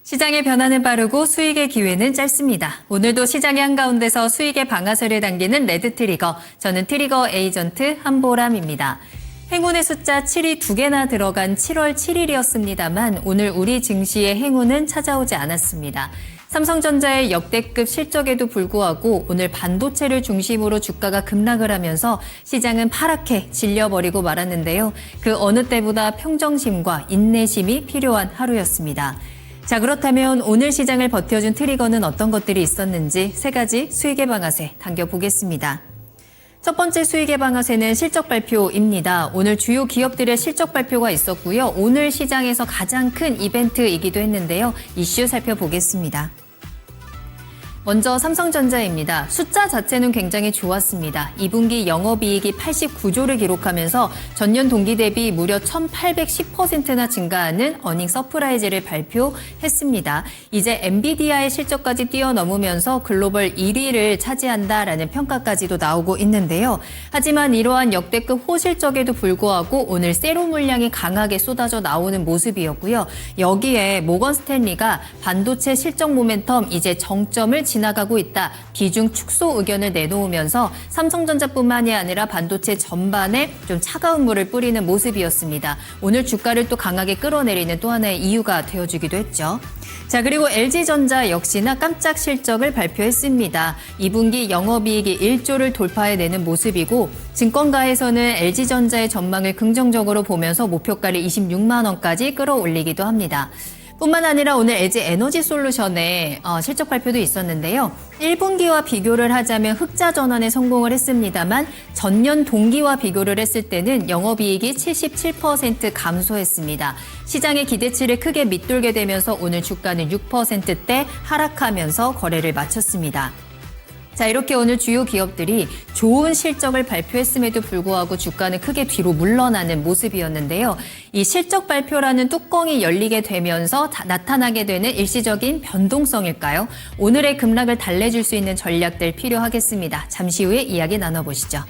시장의 변화는 빠르고 수익의 기회는 짧습니다. 오늘도 시장의 한가운데서 수익의 방아쇠를 당기는 레드 트리거, 저는 트리거 에이전트 한보람입니다. 행운의 숫자 7이 2개나 들어간 7월 7일이었습니다만 오늘 우리 증시의 행운은 찾아오지 않았습니다. 삼성전자의 역대급 실적에도 불구하고 오늘 반도체를 중심으로 주가가 급락을 하면서 시장은 파랗게 질려버리고 말았는데요. 그 어느 때보다 평정심과 인내심이 필요한 하루였습니다. 자, 그렇다면 오늘 시장을 버텨준 트리거는 어떤 것들이 있었는지 세 가지 수익의 방아쇠 당겨보겠습니다. 첫 번째 수익의 방아쇠는 실적 발표입니다. 오늘 주요 기업들의 실적 발표가 있었고요. 오늘 시장에서 가장 큰 이벤트이기도 했는데요. 이슈 살펴보겠습니다. 먼저 삼성전자입니다. 숫자 자체는 굉장히 좋았습니다. 2분기 영업이익이 89조를 기록하면서 전년 동기 대비 무려 1810%나 증가하는 어닝 서프라이즈를 발표했습니다. 이제 엔비디아의 실적까지 뛰어넘으면서 글로벌 1위를 차지한다라는 평가까지도 나오고 있는데요. 하지만 이러한 역대급 호실적에도 불구하고 오늘 세로 물량이 강하게 쏟아져 나오는 모습이었고요. 여기에 모건 스탠리가 반도체 실적 모멘텀 이제 정점을 지나가고 있다. 비중 축소 의견을 내놓으면서 삼성전자뿐만이 아니라 반도체 전반에 좀 차가운 물을 뿌리는 모습이었습니다. 오늘 주가를 또 강하게 끌어내리는 또 하나의 이유가 되어주기도 했죠. 자, 그리고 LG전자 역시나 깜짝 실적을 발표했습니다. 2분기 영업이익이 1조를 돌파해내는 모습이고 증권가에서는 LG전자의 전망을 긍정적으로 보면서 목표가를 26만 원까지 끌어올리기도 합니다. 뿐만 아니라 오늘 LG 에너지 솔루션의 실적 발표도 있었는데요. 1분기와 비교를 하자면 흑자 전환에 성공을 했습니다만 전년 동기와 비교를 했을 때는 영업이익이 77% 감소했습니다. 시장의 기대치를 크게 밑돌게 되면서 오늘 주가는 6%대 하락하면서 거래를 마쳤습니다. 자, 이렇게 오늘 주요 기업들이 좋은 실적을 발표했음에도 불구하고 주가는 크게 뒤로 물러나는 모습이었는데요. 이 실적 발표라는 뚜껑이 열리게 되면서 나타나게 되는 일시적인 변동성일까요? 오늘의 급락을 달래줄 수 있는 전략들 필요하겠습니다. 잠시 후에 이야기 나눠보시죠.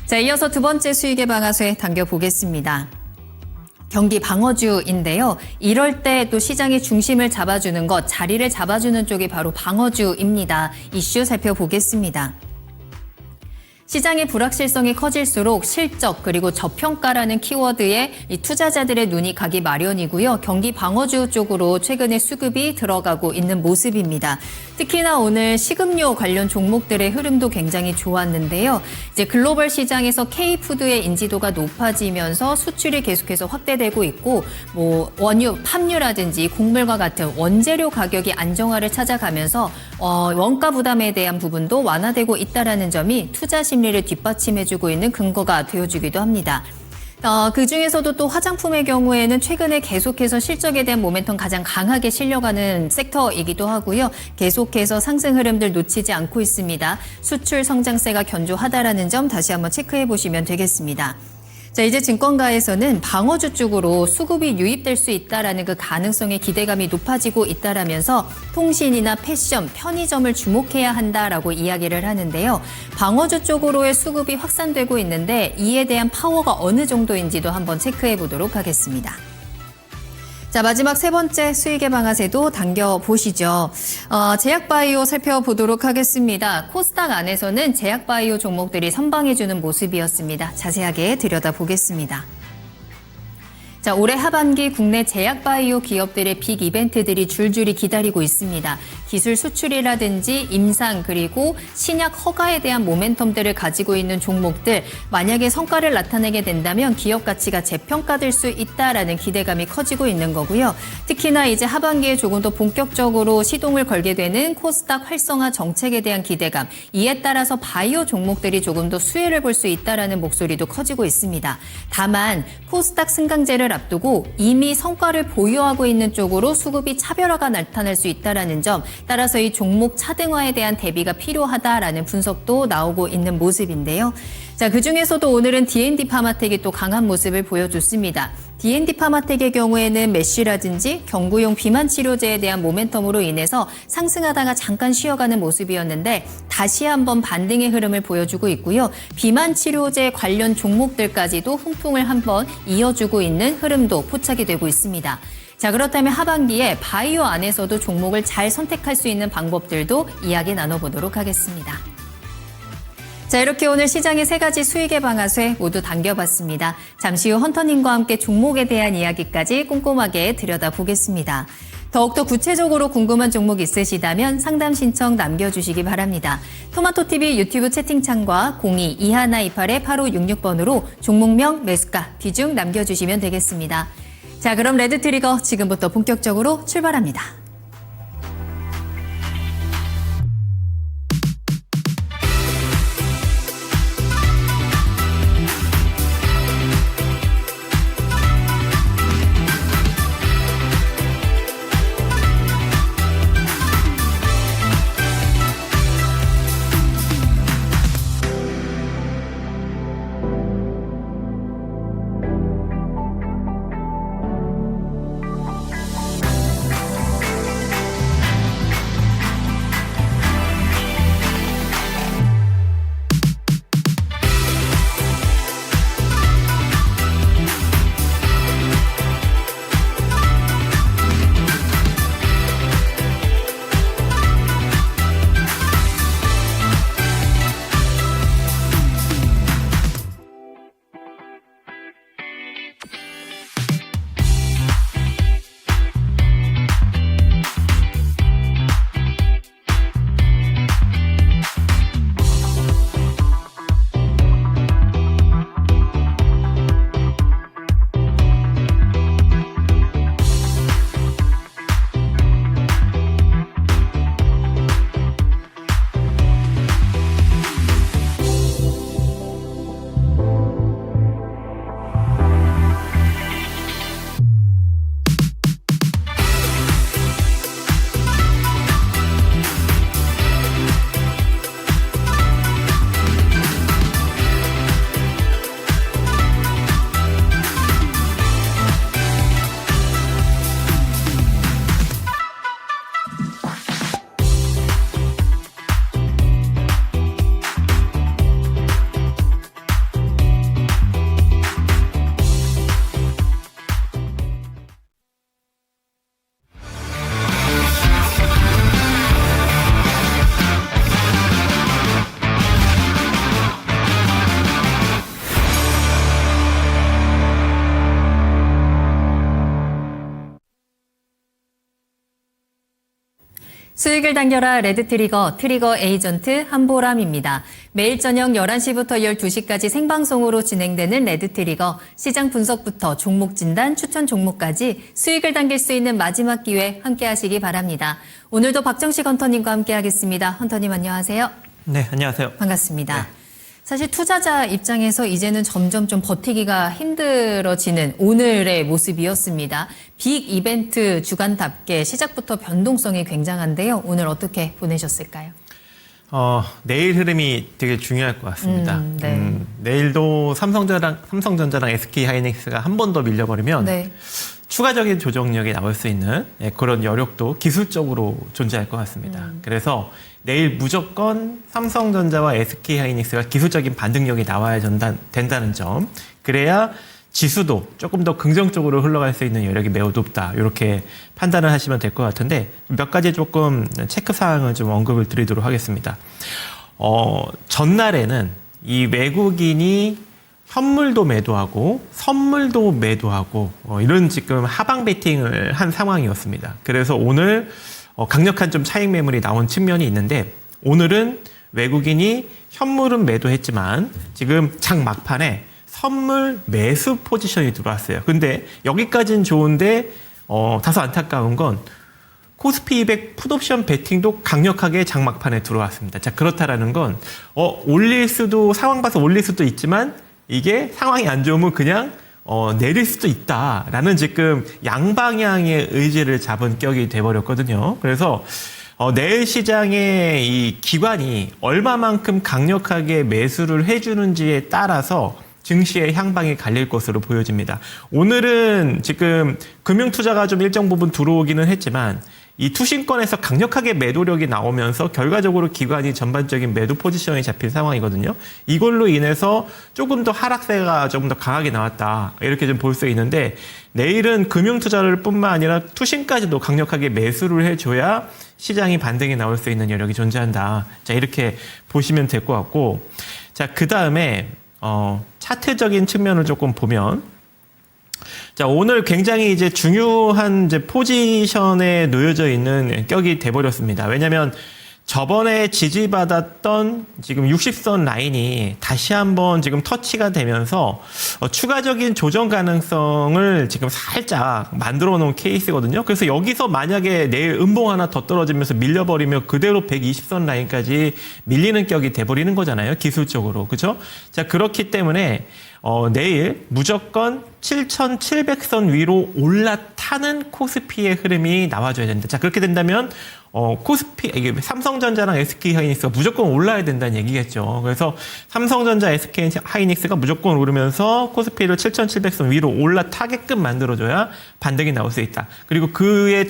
자, 이어서 두 번째 수익의 방아쇠 당겨보겠습니다. 경기 방어주인데요. 이럴 때 또 시장의 중심을 잡아주는 것, 자리를 잡아주는 쪽이 바로 방어주입니다. 이슈 살펴보겠습니다. 시장의 불확실성이 커질수록 실적 그리고 저평가라는 키워드에 이 투자자들의 눈이 가기 마련이고요. 경기 방어주 쪽으로 최근에 수급이 들어가고 있는 모습입니다. 특히나 오늘 식음료 관련 종목들의 흐름도 굉장히 좋았는데요. 이제 글로벌 시장에서 K푸드의 인지도가 높아지면서 수출이 계속해서 확대되고 있고 원유, 팜유라든지 곡물과 같은 원재료 가격이 안정화를 찾아가면서 원가 부담에 대한 부분도 완화되고 있다라는 점이 투자 심리를 뒷받침해주고 있는 근거가 되어주기도 합니다. 그중에서도 또 화장품의 경우에는 최근에 계속해서 실적에 대한 모멘텀 가장 강하게 실려가는 섹터이기도 하고요. 계속해서 상승 흐름들 놓치지 않고 있습니다. 수출 성장세가 견조하다라는 점 다시 한번 체크해 보시면 되겠습니다. 자, 이제 증권가에서는 방어주 쪽으로 수급이 유입될 수 있다라는 그 가능성의 기대감이 높아지고 있다라면서 통신이나 패션, 편의점을 주목해야 한다라고 이야기를 하는데요. 방어주 쪽으로의 수급이 확산되고 있는데 이에 대한 파워가 어느 정도인지도 한번 체크해 보도록 하겠습니다. 자, 마지막 세 번째 수익의 방아쇠도 당겨보시죠. 제약바이오 살펴보도록 하겠습니다. 코스닥 안에서는 제약바이오 종목들이 선방해주는 모습이었습니다. 자세하게 들여다보겠습니다. 자, 올해 하반기 국내 제약바이오 기업들의 빅 이벤트들이 줄줄이 기다리고 있습니다. 기술 수출이라든지 임상 그리고 신약 허가에 대한 모멘텀들을 가지고 있는 종목들, 만약에 성과를 나타내게 된다면 기업 가치가 재평가될 수 있다라는 기대감이 커지고 있는 거고요. 특히나 이제 하반기에 조금 더 본격적으로 시동을 걸게 되는 코스닥 활성화 정책에 대한 기대감, 이에 따라서 바이오 종목들이 조금 더 수혜를 볼 수 있다라는 목소리도 커지고 있습니다. 다만 코스닥 승강제를 앞두고 이미 성과를 보유하고 있는 쪽으로 수급이 차별화가 나타날 수 있다라는 점, 따라서 이 종목 차등화에 대한 대비가 필요하다라는 분석도 나오고 있는 모습인데요. 자, 그중에서도 오늘은 D&D 파마텍이 또 강한 모습을 보여줬습니다. D&D 파마텍의 경우에는 메쉬라든지 경구용 비만 치료제에 대한 모멘텀으로 인해서 상승하다가 잠깐 쉬어가는 모습이었는데 다시 한번 반등의 흐름을 보여주고 있고요. 비만 치료제 관련 종목들까지도 훈풍을 한번 이어주고 있는 흐름도 포착이 되고 있습니다. 자, 그렇다면 하반기에 바이오 안에서도 종목을 잘 선택할 수 있는 방법들도 이야기 나눠보도록 하겠습니다. 자, 이렇게 오늘 시장의 3가지 수익의 방아쇠 모두 당겨봤습니다. 잠시 후 헌터님과 함께 종목에 대한 이야기까지 꼼꼼하게 들여다보겠습니다. 더욱더 구체적으로 궁금한 종목 있으시다면 상담 신청 남겨주시기 바랍니다. 토마토TV 유튜브 채팅창과 02-2128-8566번으로 종목명, 매수가, 비중 남겨주시면 되겠습니다. 자, 그럼 레드트리거 지금부터 본격적으로 출발합니다. 수익을 당겨라 레드트리거 트리거 에이전트 한보람입니다. 매일 저녁 11시부터 12시까지 생방송으로 진행되는 레드트리거 시장 분석부터 종목 진단, 추천 종목까지 수익을 당길 수 있는 마지막 기회 함께 하시기 바랍니다. 오늘도 박정식 헌터님과 함께 하겠습니다. 헌터님 안녕하세요. 네, 안녕하세요. 반갑습니다. 네. 사실 투자자 입장에서 이제는 점점 좀 버티기가 힘들어지는 오늘의 모습이었습니다. 빅 이벤트 주간답게 시작부터 변동성이 굉장한데요. 오늘 어떻게 보내셨을까요? 내일 흐름이 되게 중요할 것 같습니다. 네. 내일도 삼성전자랑 SK하이닉스가 한 번 더 밀려버리면 네. 추가적인 조정력이 나올 수 있는 그런 여력도 기술적으로 존재할 것 같습니다. 그래서 내일 무조건 삼성전자와 SK하이닉스가 기술적인 반등력이 나와야 된다는 점, 그래야 지수도 조금 더 긍정적으로 흘러갈 수 있는 여력이 매우 높다, 이렇게 판단을 하시면 될 것 같은데 몇 가지 조금 체크사항을 좀 언급을 드리도록 하겠습니다. 전날에는 이 외국인이 현물도 매도하고 선물도 매도하고 이런 지금 하방 베팅을 한 상황이었습니다. 그래서 오늘 강력한 좀 차익 매물이 나온 측면이 있는데, 오늘은 외국인이 현물은 매도했지만 지금 장 막판에 선물 매수 포지션이 들어왔어요. 근데 여기까지는 좋은데 다소 안타까운 건 코스피 200 풋옵션 베팅도 강력하게 장 막판에 들어왔습니다. 자, 그렇다라는 건 올릴 수도, 상황 봐서 올릴 수도 있지만 이게 상황이 안 좋으면 그냥 내릴 수도 있다라는 지금 양방향의 의지를 잡은 격이 돼버렸거든요. 그래서 내일 시장의 이 기관이 얼마만큼 강력하게 매수를 해주는지에 따라서 증시의 향방이 갈릴 것으로 보여집니다. 오늘은 지금 금융투자가 좀 일정 부분 들어오기는 했지만 이 투신권에서 강력하게 매도력이 나오면서 결과적으로 기관이 전반적인 매도 포지션이 잡힌 상황이거든요. 이걸로 인해서 조금 더 하락세가 조금 더 강하게 나왔다. 이렇게 좀 볼 수 있는데 내일은 금융투자를 뿐만 아니라 투신까지도 강력하게 매수를 해줘야 시장이 반등이 나올 수 있는 여력이 존재한다. 자, 이렇게 보시면 될 것 같고. 자, 그 다음에, 차트적인 측면을 조금 보면, 자, 오늘 굉장히 이제 중요한 이제 포지션에 놓여져 있는 격이 돼버렸습니다. 왜냐면 저번에 지지받았던 지금 60선 라인이 다시 한번 지금 터치가 되면서 추가적인 조정 가능성을 지금 살짝 만들어 놓은 케이스거든요. 그래서 여기서 만약에 내일 음봉 하나 더 떨어지면서 밀려버리면 그대로 120선 라인까지 밀리는 격이 돼버리는 거잖아요. 기술적으로. 그죠? 자, 그렇기 때문에 내일 무조건 7,700선 위로 올라타는 코스피의 흐름이 나와줘야 된다. 자, 그렇게 된다면 이게 삼성전자랑 SK하이닉스가 무조건 올라야 된다는 얘기겠죠. 그래서 삼성전자, SK하이닉스가 무조건 오르면서 코스피를 7,700선 위로 올라타게끔 만들어줘야 반등이 나올 수 있다. 그리고 그에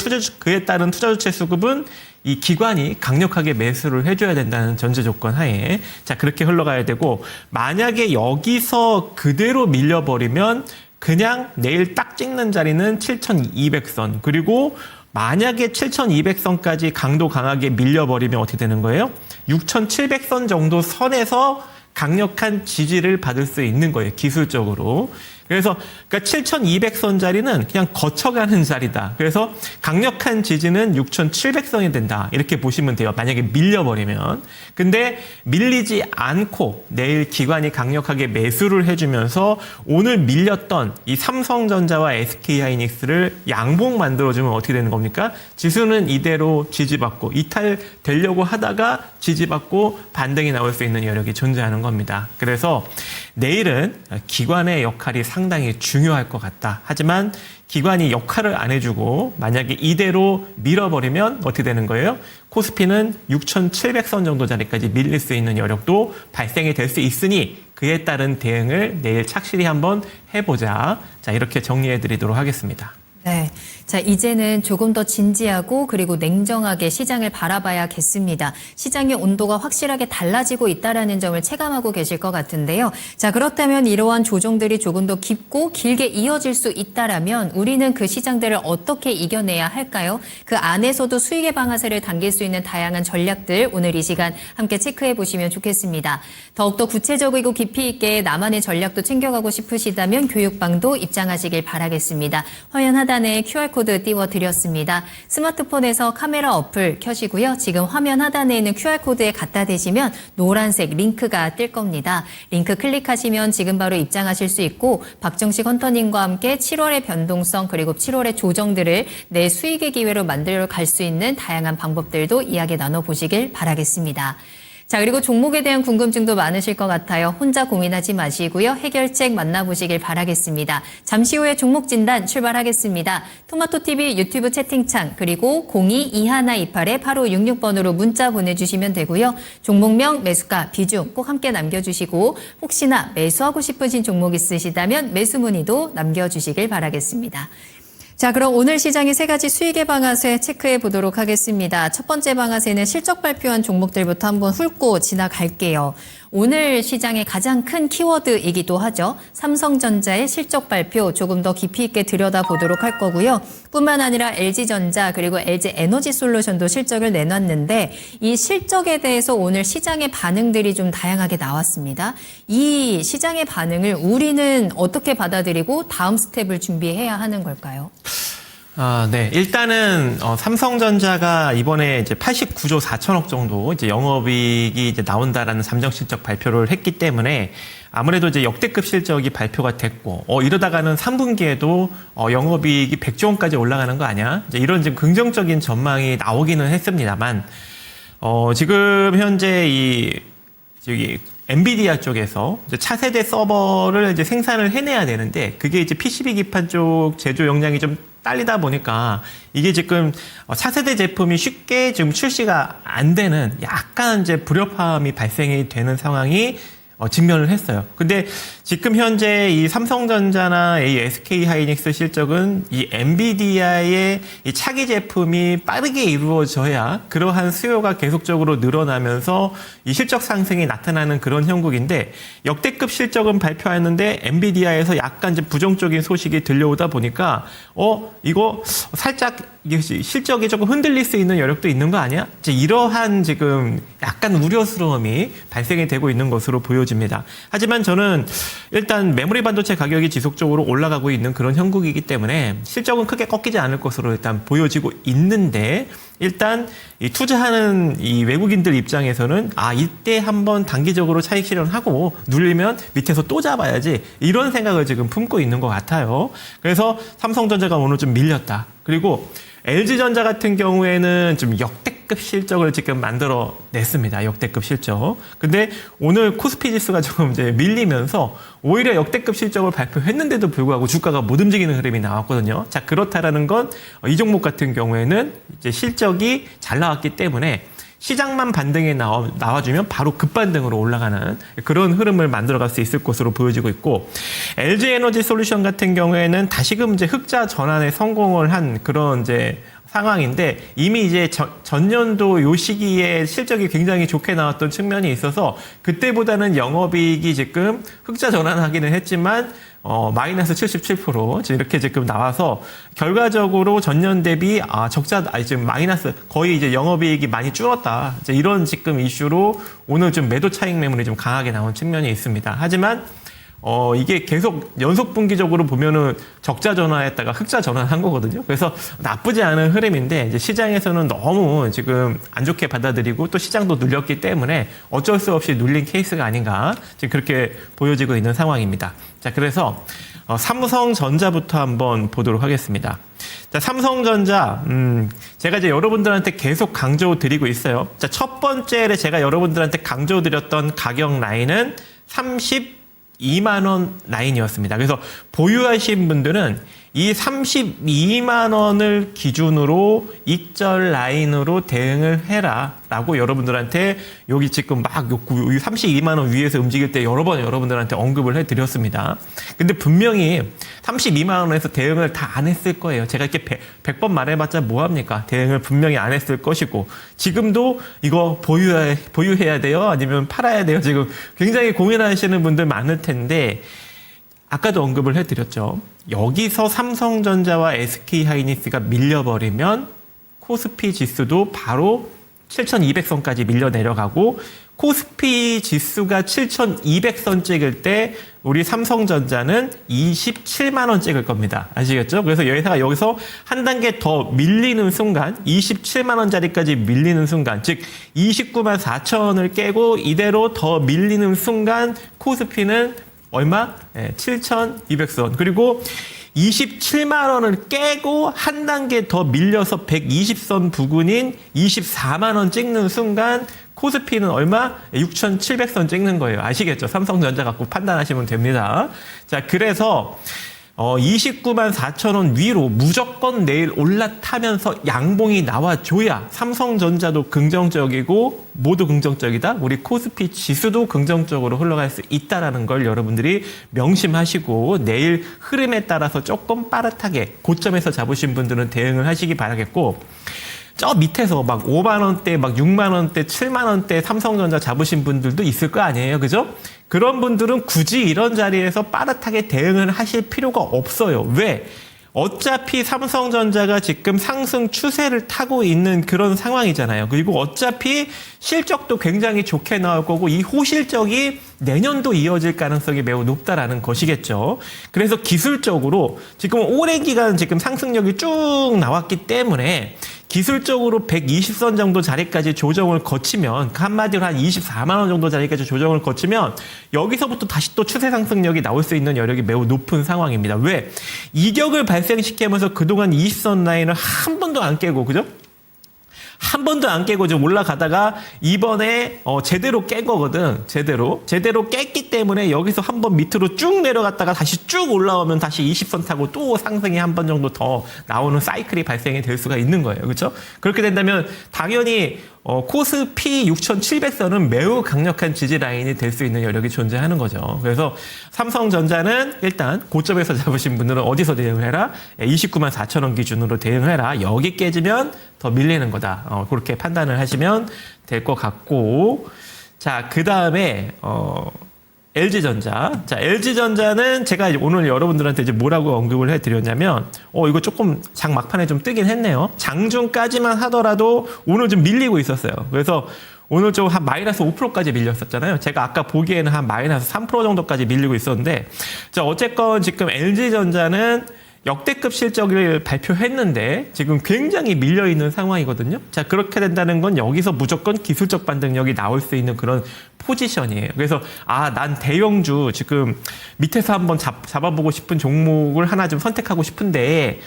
따른 투자 주체 수급은 이 기관이 강력하게 매수를 해줘야 된다는 전제 조건 하에 자, 그렇게 흘러가야 되고, 만약에 여기서 그대로 밀려버리면 그냥 내일 딱 찍는 자리는 7,200선, 그리고 만약에 7,200선까지 강도 강하게 밀려버리면 어떻게 되는 거예요? 6,700선 정도 선에서 강력한 지지를 받을 수 있는 거예요, 기술적으로. 그래서 그러니까 7,200선 자리는 그냥 거쳐가는 자리다. 그래서 강력한 지지는 6,700선이 된다. 이렇게 보시면 돼요. 만약에 밀려버리면. 근데 밀리지 않고 내일 기관이 강력하게 매수를 해주면서 오늘 밀렸던 이 삼성전자와 SK하이닉스를 양봉 만들어주면 어떻게 되는 겁니까? 지수는 이대로 지지받고 이탈되려고 하다가 지지받고 반등이 나올 수 있는 여력이 존재하는 겁니다. 그래서 내일은 기관의 역할이 상당히 중요할 것 같다. 하지만 기관이 역할을 안 해주고 만약에 이대로 밀어버리면 어떻게 되는 거예요? 코스피는 6,700선 정도 자리까지 밀릴 수 있는 여력도 발생이 될 수 있으니 그에 따른 대응을 내일 착실히 한번 해보자. 자, 이렇게 정리해 드리도록 하겠습니다. 네. 자, 이제는 조금 더 진지하고 그리고 냉정하게 시장을 바라봐야겠습니다. 시장의 온도가 확실하게 달라지고 있다라는 점을 체감하고 계실 것 같은데요. 자, 그렇다면 이러한 조정들이 조금 더 깊고 길게 이어질 수 있다라면 우리는 그 시장들을 어떻게 이겨내야 할까요? 그 안에서도 수익의 방아쇠를 당길 수 있는 다양한 전략들 오늘 이 시간 함께 체크해 보시면 좋겠습니다. 더욱더 구체적이고 깊이 있게 나만의 전략도 챙겨가고 싶으시다면 교육방도 입장하시길 바라겠습니다. 화면 하단에 QR코드 띄워드렸습니다. 스마트폰에서 카메라 어플 켜시고요. 지금 화면 하단에 있는 QR코드에 갖다 대시면 노란색 링크가 뜰 겁니다. 링크 클릭하시면 지금 바로 입장하실 수 있고 박정식 헌터님과 함께 7월의 변동성 그리고 7월의 조정들을 내 수익의 기회로 만들어 갈 수 있는 다양한 방법들도 이야기 나눠보시길 바라겠습니다. 자, 그리고 종목에 대한 궁금증도 많으실 것 같아요. 혼자 고민하지 마시고요. 해결책 만나보시길 바라겠습니다. 잠시 후에 종목 진단 출발하겠습니다. 토마토TV 유튜브 채팅창 그리고 02-2128-8566번으로 문자 보내주시면 되고요. 종목명, 매수가, 비중 꼭 함께 남겨주시고 혹시나 매수하고 싶으신 종목 있으시다면 매수 문의도 남겨주시길 바라겠습니다. 자, 그럼 오늘 시장의 세 가지 수익의 방아쇠 체크해 보도록 하겠습니다. 첫 번째 방아쇠는 실적 발표한 종목들부터 한번 훑고 지나갈게요. 오늘 시장의 가장 큰 키워드이기도 하죠. 삼성전자의 실적 발표 조금 더 깊이 있게 들여다보도록 할 거고요. 뿐만 아니라 LG전자 그리고 LG에너지솔루션도 실적을 내놨는데 이 실적에 대해서 오늘 시장의 반응들이 좀 다양하게 나왔습니다. 이 시장의 반응을 우리는 어떻게 받아들이고 다음 스텝을 준비해야 하는 걸까요? 네. 일단은 삼성전자가 이번에 이제 89조 4천억 정도 이제 영업이익이 이제 나온다라는 잠정 실적 발표를 했기 때문에 아무래도 이제 역대급 실적이 발표가 됐고 이러다가는 3분기에도 영업이익이 100조 원까지 올라가는 거 아니야? 이제 이런 지금 긍정적인 전망이 나오기는 했습니다만 지금 현재 저기 엔비디아 쪽에서 이제 차세대 서버를 이제 생산을 해내야 되는데 그게 이제 PCB 기판 쪽 제조 역량이 좀 딸리다 보니까 이게 지금 차세대 제품이 쉽게 지금 출시가 안 되는 약간 이제 불협화음이 발생이 되는 상황이 직면을 했어요. 근데 지금 현재 이 삼성전자나 이 SK하이닉스 실적은 이 엔비디아의 이 차기 제품이 빠르게 이루어져야 그러한 수요가 계속적으로 늘어나면서 이 실적 상승이 나타나는 그런 형국인데 역대급 실적은 발표했는데 엔비디아에서 약간 이제 부정적인 소식이 들려오다 보니까 이거 살짝 이게 실적이 조금 흔들릴 수 있는 여력도 있는 거 아니야? 이제 이러한 지금 약간 우려스러움이 발생이 되고 있는 것으로 보여집니다. 하지만 저는 일단 메모리 반도체 가격이 지속적으로 올라가고 있는 그런 형국이기 때문에 실적은 크게 꺾이지 않을 것으로 일단 보여지고 있는데 일단 이 투자하는 이 외국인들 입장에서는 이때 한번 단기적으로 차익 실현하고 눌리면 밑에서 또 잡아야지 이런 생각을 지금 품고 있는 것 같아요. 그래서 삼성전자가 오늘 좀 밀렸다. 그리고 LG전자 같은 경우에는 좀 역대급 실적을 지금 만들어 냈습니다. 역대급 실적. 근데 오늘 코스피 지수가 조금 이제 밀리면서 오히려 역대급 실적을 발표했는데도 불구하고 주가가 못 움직이는 흐름이 나왔거든요. 자, 그렇다라는 건 이 종목 같은 경우에는 이제 실적이 잘 나왔기 때문에 시장만 반등에 나와주면 바로 급반등으로 올라가는 그런 흐름을 만들어갈 수 있을 것으로 보여지고 있고 LG에너지솔루션 같은 경우에는 다시금 이제 흑자 전환에 성공을 한 그런 이제 상황인데 이미 이제 전년도 요 시기에 실적이 굉장히 좋게 나왔던 측면이 있어서 그때보다는 영업이익이 지금 흑자 전환하기는 했지만 마이너스 77% 이렇게 지금 나와서 결과적으로 전년 대비 지금 마이너스 거의 이제 영업이익이 많이 줄었다. 이제 이런 지금 이슈로 오늘 좀 매도 차익 매물이 좀 강하게 나온 측면이 있습니다. 하지만 이게 계속 연속 분기적으로 보면은 적자 전환했다가 흑자 전환한 거거든요. 그래서 나쁘지 않은 흐름인데 이제 시장에서는 너무 지금 안 좋게 받아들이고 또 시장도 눌렸기 때문에 어쩔 수 없이 눌린 케이스가 아닌가 지금 그렇게 보여지고 있는 상황입니다. 자, 그래서 삼성전자부터 한번 보도록 하겠습니다. 자, 삼성전자, 제가 이제 여러분들한테 계속 강조드리고 있어요. 자, 첫 번째로 제가 여러분들한테 강조드렸던 가격 라인은 32만 원 라인이었습니다. 그래서 보유하신 분들은 이 32만 원을 기준으로 익절 라인으로 대응을 해라 라고 여러분들한테 여기 지금 막 32만 원 위에서 움직일 때 여러 번 여러분들한테 언급을 해드렸습니다. 근데 분명히 32만 원에서 대응을 다 안 했을 거예요. 제가 이렇게 100번 말해봤자 뭐합니까? 대응을 분명히 안 했을 것이고 지금도 이거 보유해야 돼요? 아니면 팔아야 돼요? 지금 굉장히 고민하시는 분들 많을 텐데 아까도 언급을 해드렸죠. 여기서 삼성전자와 SK하이닉스가 밀려버리면 코스피 지수도 바로 7,200선까지 밀려 내려가고 코스피 지수가 7,200선 찍을 때 우리 삼성전자는 27만 원 찍을 겁니다. 아시겠죠? 그래서 여기서 한 단계 더 밀리는 순간 27만 원짜리까지 밀리는 순간 즉 29만 4천 원을 깨고 이대로 더 밀리는 순간 코스피는 얼마? 7,200선. 그리고 27만 원을 깨고 한 단계 더 밀려서 120선 부근인 24만 원 찍는 순간 코스피는 얼마? 6,700선 찍는 거예요. 아시겠죠? 삼성전자 갖고 판단하시면 됩니다. 자, 그래서 29만 4천 원 위로 무조건 내일 올라타면서 양봉이 나와줘야 삼성전자도 긍정적이고 모두 긍정적이다. 우리 코스피 지수도 긍정적으로 흘러갈 수 있다는 걸 여러분들이 명심하시고 내일 흐름에 따라서 조금 빠릿하게 고점에서 잡으신 분들은 대응을 하시기 바라겠고 저 밑에서 막 5만 원대, 막 6만 원대, 7만 원대 삼성전자 잡으신 분들도 있을 거 아니에요. 그죠? 그런 분들은 굳이 이런 자리에서 빠릿하게 대응을 하실 필요가 없어요. 왜? 어차피 삼성전자가 지금 상승 추세를 타고 있는 그런 상황이잖아요. 그리고 어차피 실적도 굉장히 좋게 나올 거고 이 호실적이 내년도 이어질 가능성이 매우 높다라는 것이겠죠. 그래서 기술적으로 지금 오랜 기간 지금 상승력이 쭉 나왔기 때문에 기술적으로 120선 정도 자리까지 조정을 거치면 한마디로 한 24만 원 정도 자리까지 조정을 거치면 여기서부터 다시 또 추세 상승력이 나올 수 있는 여력이 매우 높은 상황입니다. 왜? 이격을 발생시키면서 그동안 20선 라인을 한 번도 안 깨고 그죠? 한 번도 안 깨고 좀 올라가다가 이번에 제대로 깬 거거든. 제대로 깼기 때문에 여기서 한 번 밑으로 쭉 내려갔다가 다시 쭉 올라오면 다시 20선 타고 또 상승이 한 번 정도 더 나오는 사이클이 발생이 될 수가 있는 거예요. 그렇죠? 그렇게 된다면 당연히 코스피 6,700선은 매우 강력한 지지 라인이 될 수 있는 여력이 존재하는 거죠. 그래서 삼성전자는 일단 고점에서 잡으신 분들은 어디서 대응을 해라? 29만 4천 원 기준으로 대응을 해라. 여기 깨지면 더 밀리는 거다. 그렇게 판단을 하시면 될 것 같고, 자, 그 다음에 LG전자. 자, LG전자는 제가 오늘 여러분들한테 이제 뭐라고 언급을 해드렸냐면, 이거 조금 장 막판에 좀 뜨긴 했네요. 장중까지만 하더라도 오늘 좀 밀리고 있었어요. 그래서 오늘 좀 한 마이너스 5%까지 밀렸었잖아요. 제가 아까 보기에는 한 마이너스 3% 정도까지 밀리고 있었는데, 자, 어쨌건 지금 LG전자는 역대급 실적을 발표했는데 지금 굉장히 밀려있는 상황이거든요. 자, 그렇게 된다는 건 여기서 무조건 기술적 반등력이 나올 수 있는 그런 포지션이에요. 그래서 난 대형주 지금 밑에서 한번 잡아보고 싶은 종목을 하나 좀 선택하고 싶은데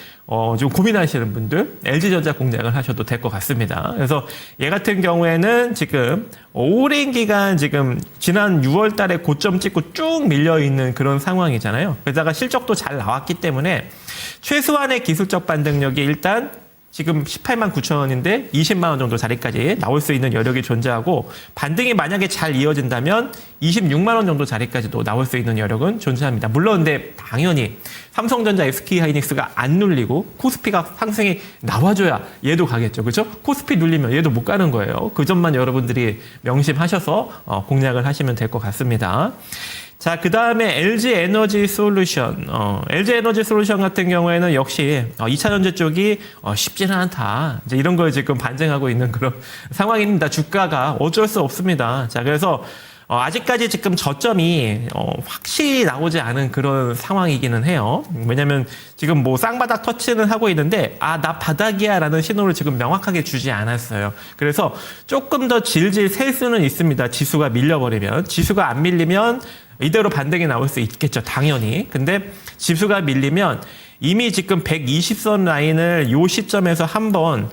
좀 고민하시는 분들 LG전자 공략을 하셔도 될 것 같습니다. 그래서 얘 같은 경우에는 지금 오랜 기간 지금 지난 6월 달에 고점 찍고 쭉 밀려있는 그런 상황이잖아요. 게다가 실적도 잘 나왔기 때문에 최소한의 기술적 반등력이 일단 지금 18만 9천 원인데 20만 원 정도 자리까지 나올 수 있는 여력이 존재하고, 반등이 만약에 잘 이어진다면 26만 원 정도 자리까지도 나올 수 있는 여력은 존재합니다. 물론 근데 당연히 삼성전자, SK하이닉스가 안 눌리고 코스피가 상승이 나와줘야 얘도 가겠죠. 그렇죠? 코스피 눌리면 얘도 못 가는 거예요. 그 점만 여러분들이 명심하셔서 공략을 하시면 될 것 같습니다. 자, 그 다음에 LG 에너지 솔루션. LG 에너지 솔루션 같은 경우에는 역시 2차전지 쪽이 쉽지는 않다. 이제 이런 걸 지금 반증하고 있는 그런 상황입니다. 주가가 어쩔 수 없습니다. 자, 그래서 아직까지 지금 저점이 확실히 나오지 않은 그런 상황이기는 해요. 왜냐면 지금 뭐 쌍바닥 터치는 하고 있는데 나 바닥이야 라는 신호를 지금 명확하게 주지 않았어요. 그래서 조금 더 질질 셀 수는 있습니다. 지수가 밀려버리면. 지수가 안 밀리면 이대로 반등이 나올 수 있겠죠. 당연히. 근데 지수가 밀리면 이미 지금 120선 라인을 요 시점에서 한번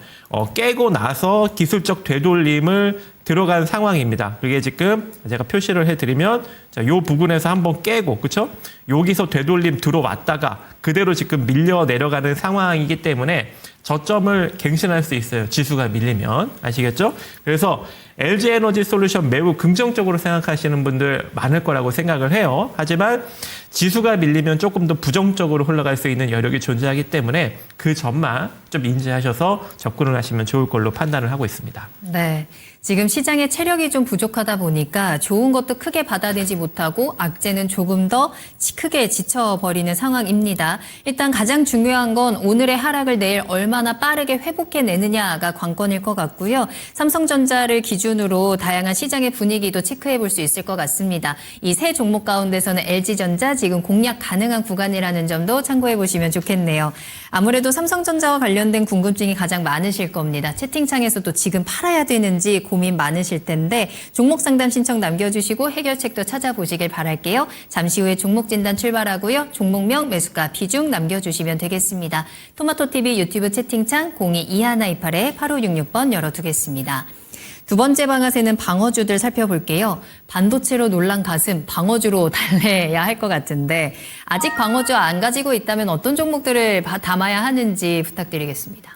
깨고 나서 기술적 되돌림을 들어간 상황입니다. 그게 지금 제가 표시를 해드리면 자, 요 부분에서 한번 깨고, 그쵸? 여기서 되돌림 들어왔다가 그대로 지금 밀려 내려가는 상황이기 때문에 저점을 갱신할 수 있어요. 지수가 밀리면. 아시겠죠? 그래서 LG에너지 솔루션 매우 긍정적으로 생각하시는 분들 많을 거라고 생각을 해요. 하지만 지수가 밀리면 조금 더 부정적으로 흘러갈 수 있는 여력이 존재하기 때문에 그 점만 좀 인지하셔서 접근을 하시면 좋을 걸로 판단을 하고 있습니다. 네. 지금 시장의 체력이 좀 부족하다 보니까 좋은 것도 크게 받아내지 못하고 악재는 조금 더 크게 지쳐버리는 상황입니다. 일단 가장 중요한 건 오늘의 하락을 내일 얼마나 빠르게 회복해내느냐가 관건일 것 같고요. 삼성전자를 기준으로 다양한 시장의 분위기도 체크해 볼 수 있을 것 같습니다. 이 세 종목 가운데서는 LG전자 지금 공략 가능한 구간이라는 점도 참고해 보시면 좋겠네요. 아무래도 삼성전자와 관련된 궁금증이 가장 많으실 겁니다. 채팅창에서도 지금 팔아야 되는지 고민 많으실 텐데 종목 상담 신청 남겨주시고 해결책도 찾아보시길 바랄게요. 잠시 후에 종목 진단 출발하고요. 종목명, 매수가, 비중 남겨주시면 되겠습니다. 토마토TV 유튜브 채팅창 02-2128-8566번 열어두겠습니다. 두 번째 방아쇠는 방어주들 살펴볼게요. 반도체로 놀란 가슴, 방어주로 달래야 할 것 같은데 아직 방어주 안 가지고 있다면 어떤 종목들을 담아야 하는지 부탁드리겠습니다.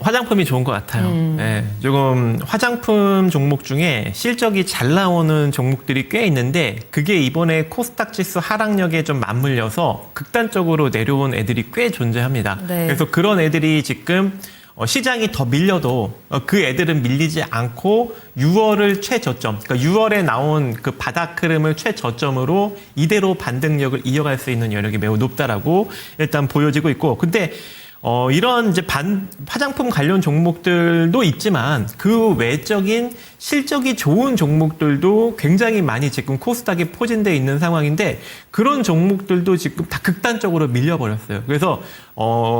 화장품이 좋은 것 같아요. 네, 조금 화장품 종목 중에 실적이 잘 나오는 종목들이 꽤 있는데 그게 이번에 코스닥 지수 하락력에 좀 맞물려서 극단적으로 내려온 애들이 꽤 존재합니다. 네. 그래서 그런 애들이 지금 시장이 더 밀려도 그 애들은 밀리지 않고 6월을 최저점, 그러니까 6월에 나온 그 바닥 흐름을 최저점으로 이대로 반등력을 이어갈 수 있는 여력이 매우 높다라고 일단 보여지고 있고, 근데 이런 이제 화장품 관련 종목들도 있지만 그 외적인 실적이 좋은 종목들도 굉장히 많이 지금 코스닥에 포진되어 있는 상황인데 그런 종목들도 지금 다 극단적으로 밀려버렸어요. 그래서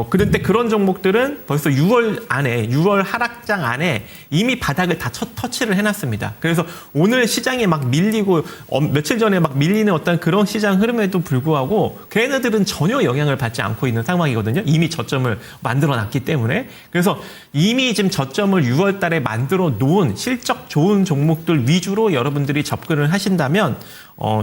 그런데 그런 종목들은 벌써 6월 하락장 안에 이미 바닥을 다 터치를 해놨습니다. 그래서 오늘 시장이 막 밀리고 며칠 전에 막 밀리는 어떤 그런 시장 흐름에도 불구하고 걔네들은 전혀 영향을 받지 않고 있는 상황이거든요. 이미 저점을 만들어 놨기 때문에. 그래서 이미 지금 저점을 6월 달에 만들어 놓은 실적 좋은 종목들 위주로 여러분들이 접근을 하신다면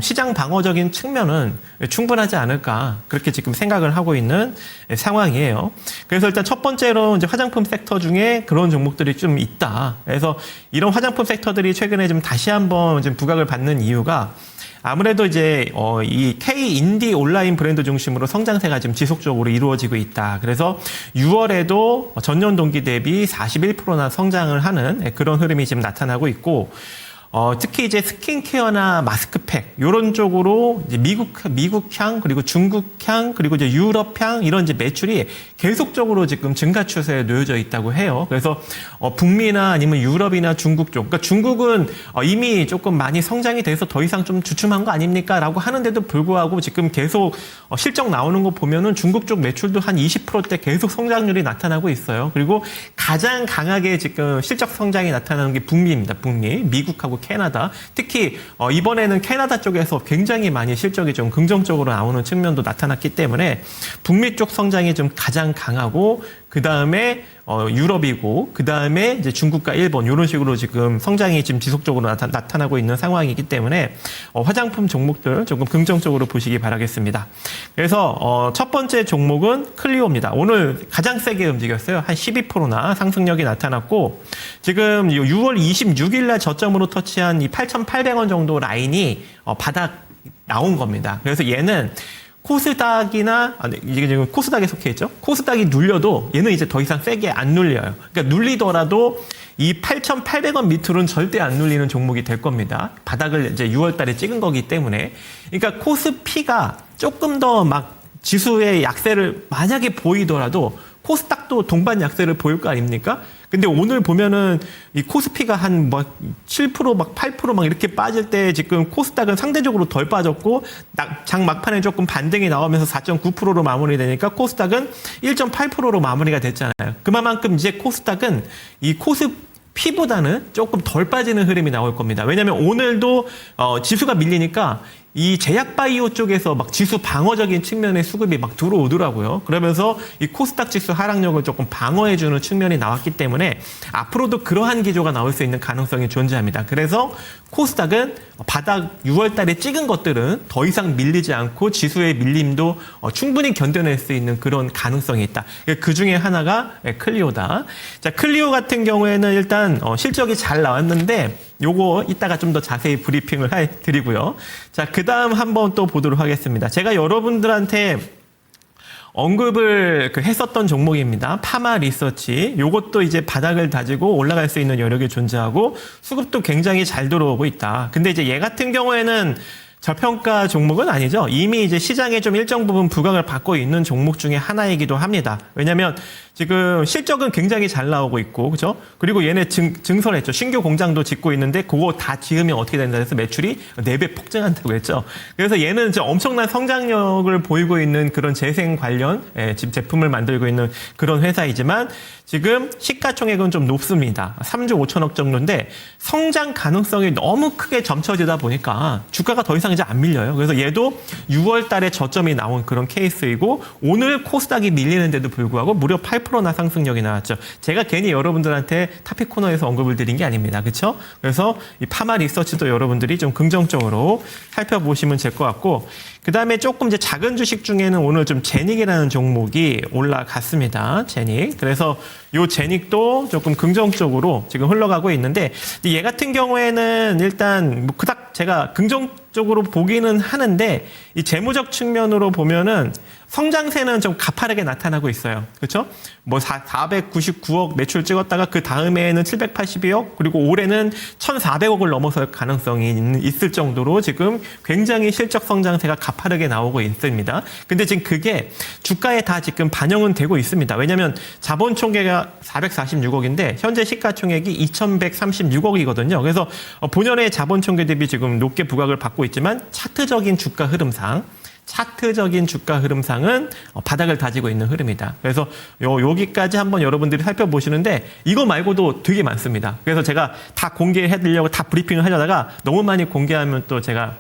시장 방어적인 측면은 충분하지 않을까 그렇게 지금 생각을 하고 있는 상황이에요. 그래서 일단 첫 번째로 이제 화장품 섹터 중에 그런 종목들이 좀 있다. 그래서 이런 화장품 섹터들이 최근에 좀 다시 한번 좀 부각을 받는 이유가 아무래도 이제 이 K 인디 온라인 브랜드 중심으로 성장세가 지금 지속적으로 이루어지고 있다. 그래서 6월에도 전년 동기 대비 41%나 성장을 하는 그런 흐름이 지금 나타나고 있고 특히 이제 스킨케어나 마스크팩 이런 쪽으로 이제 미국향 그리고 중국향 그리고 이제 유럽향 이런 이제 매출이 계속적으로 지금 증가 추세에 놓여져 있다고 해요. 그래서 북미나 아니면 유럽이나 중국 쪽, 그러니까 중국은 이미 조금 많이 성장이 돼서 더 이상 좀 주춤한 거 아닙니까?라고 하는데도 불구하고 지금 계속 실적 나오는 거 보면은 중국 쪽 매출도 한 20%대 계속 성장률이 나타나고 있어요. 그리고 가장 강하게 지금 실적 성장이 나타나는 게 북미입니다. 북미, 미국하고 캐나다. 특히 이번에는 캐나다 쪽에서 굉장히 많이 실적이 좀 긍정적으로 나오는 측면도 나타났기 때문에 북미 쪽 성장이 좀 가장 강하고 그 다음에 유럽이고 그 다음에 이제 중국과 일본 이런 식으로 지금 성장이 지금 지속적으로 나타나고 있는 상황이기 때문에 화장품 종목들 조금 긍정적으로 보시기 바라겠습니다. 그래서 첫 번째 종목은 클리오입니다. 오늘 가장 세게 움직였어요. 한 12%나 상승력이 나타났고 지금 6월 26일 날 저점으로 터치한 이 8,800원 정도 라인이 바닥 나온 겁니다. 그래서 얘는 코스닥이나 이게 지금 코스닥에 속해 있죠. 코스닥이 눌려도 얘는 이제 더 이상 세게 안 눌려요. 그러니까 눌리더라도 이 8,800원 밑으로는 절대 안 눌리는 종목이 될 겁니다. 바닥을 이제 6월 달에 찍은 거기 때문에. 그러니까 코스피가 조금 더 막 지수의 약세를 만약에 보이더라도 코스닥도 동반 약세를 보일 거 아닙니까? 근데 오늘 보면은 이 코스피가 한 막 7% 막 8% 막 이렇게 빠질 때 지금 코스닥은 상대적으로 덜 빠졌고 장 막판에 조금 반등이 나오면서 4.9%로 마무리되니까 코스닥은 1.8%로 마무리가 됐잖아요. 그만큼 이제 코스닥은 이 코스피보다는 조금 덜 빠지는 흐름이 나올 겁니다. 왜냐하면 오늘도 지수가 밀리니까 이 제약바이오 쪽에서 막 지수 방어적인 측면의 수급이 막 들어오더라고요. 그러면서 이 코스닥 지수 하락력을 조금 방어해주는 측면이 나왔기 때문에 앞으로도 그러한 기조가 나올 수 있는 가능성이 존재합니다. 그래서 코스닥은 바닥 6월 달에 찍은 것들은 더 이상 밀리지 않고 지수의 밀림도 충분히 견뎌낼 수 있는 그런 가능성이 있다. 그 중에 하나가 클리오다. 자, 클리오 같은 경우에는 일단 실적이 잘 나왔는데 요거 이따가 좀 더 자세히 브리핑을 드리고요. 자, 그 다음 한번 또 보도록 하겠습니다. 제가 여러분들한테 언급을 했었던 종목입니다. 파마 리서치. 요것도 이제 바닥을 다지고 올라갈 수 있는 여력이 존재하고 수급도 굉장히 잘 들어오고 있다. 근데 이제 얘 같은 경우에는 저평가 종목은 아니죠. 이미 이제 시장에 좀 일정 부분 부각을 받고 있는 종목 중에 하나이기도 합니다. 왜냐면 지금 실적은 굉장히 잘 나오고 있고, 그죠? 그리고 얘네 증설했죠. 신규 공장도 짓고 있는데 그거 다 지으면 어떻게 된다 해서 매출이 4배 폭증한다고 했죠. 그래서 얘는 이제 엄청난 성장력을 보이고 있는 그런 재생 관련 지금 제품을 만들고 있는 그런 회사이지만 지금 시가총액은 좀 높습니다. 3조 5천억 정도인데 성장 가능성이 너무 크게 점쳐지다 보니까 주가가 더 이상 이제 안 밀려요. 그래서 얘도 6월 달에 저점이 나온 그런 케이스이고 오늘 코스닥이 밀리는데도 불구하고 무려 8%나 상승력이 나왔죠. 제가 괜히 여러분들한테 타픽 코너에서 언급을 드린 게 아닙니다. 그렇죠? 그래서 이 파마 리서치도 여러분들이 좀 긍정적으로 살펴보시면 될 것 같고 그다음에 조금 이제 작은 주식 중에는 오늘 좀 제닉이라는 종목이 올라갔습니다. 제닉. 그래서 요 제닉도 조금 긍정적으로 지금 흘러가고 있는데 얘 같은 경우에는 일단 뭐 그닥 제가 긍정적으로 보기는 하는데 이 재무적 측면으로 보면은 성장세는 좀 가파르게 나타나고 있어요. 그렇죠? 뭐 499억 매출 찍었다가 그 다음에는 782억 그리고 올해는 1,400억을 넘어설 가능성이 있을 정도로 지금 굉장히 실적 성장세가 가파르게 나오고 있습니다. 근데 지금 그게 주가에 다 지금 반영은 되고 있습니다. 왜냐하면 자본 총계가 446억인데 현재 시가총액이 2,136억이거든요. 그래서 본연의 자본 총계 대비 지금 높게 부각을 받고 있지만 차트적인 주가 흐름상 차트적인 주가 흐름상은 바닥을 다지고 있는 흐름이다. 그래서 여기까지 한번 여러분들이 살펴보시는데 이거 말고도 되게 많습니다. 그래서 제가 다 공개해드리려고 다 브리핑을 하려다가 너무 많이 공개하면 또 제가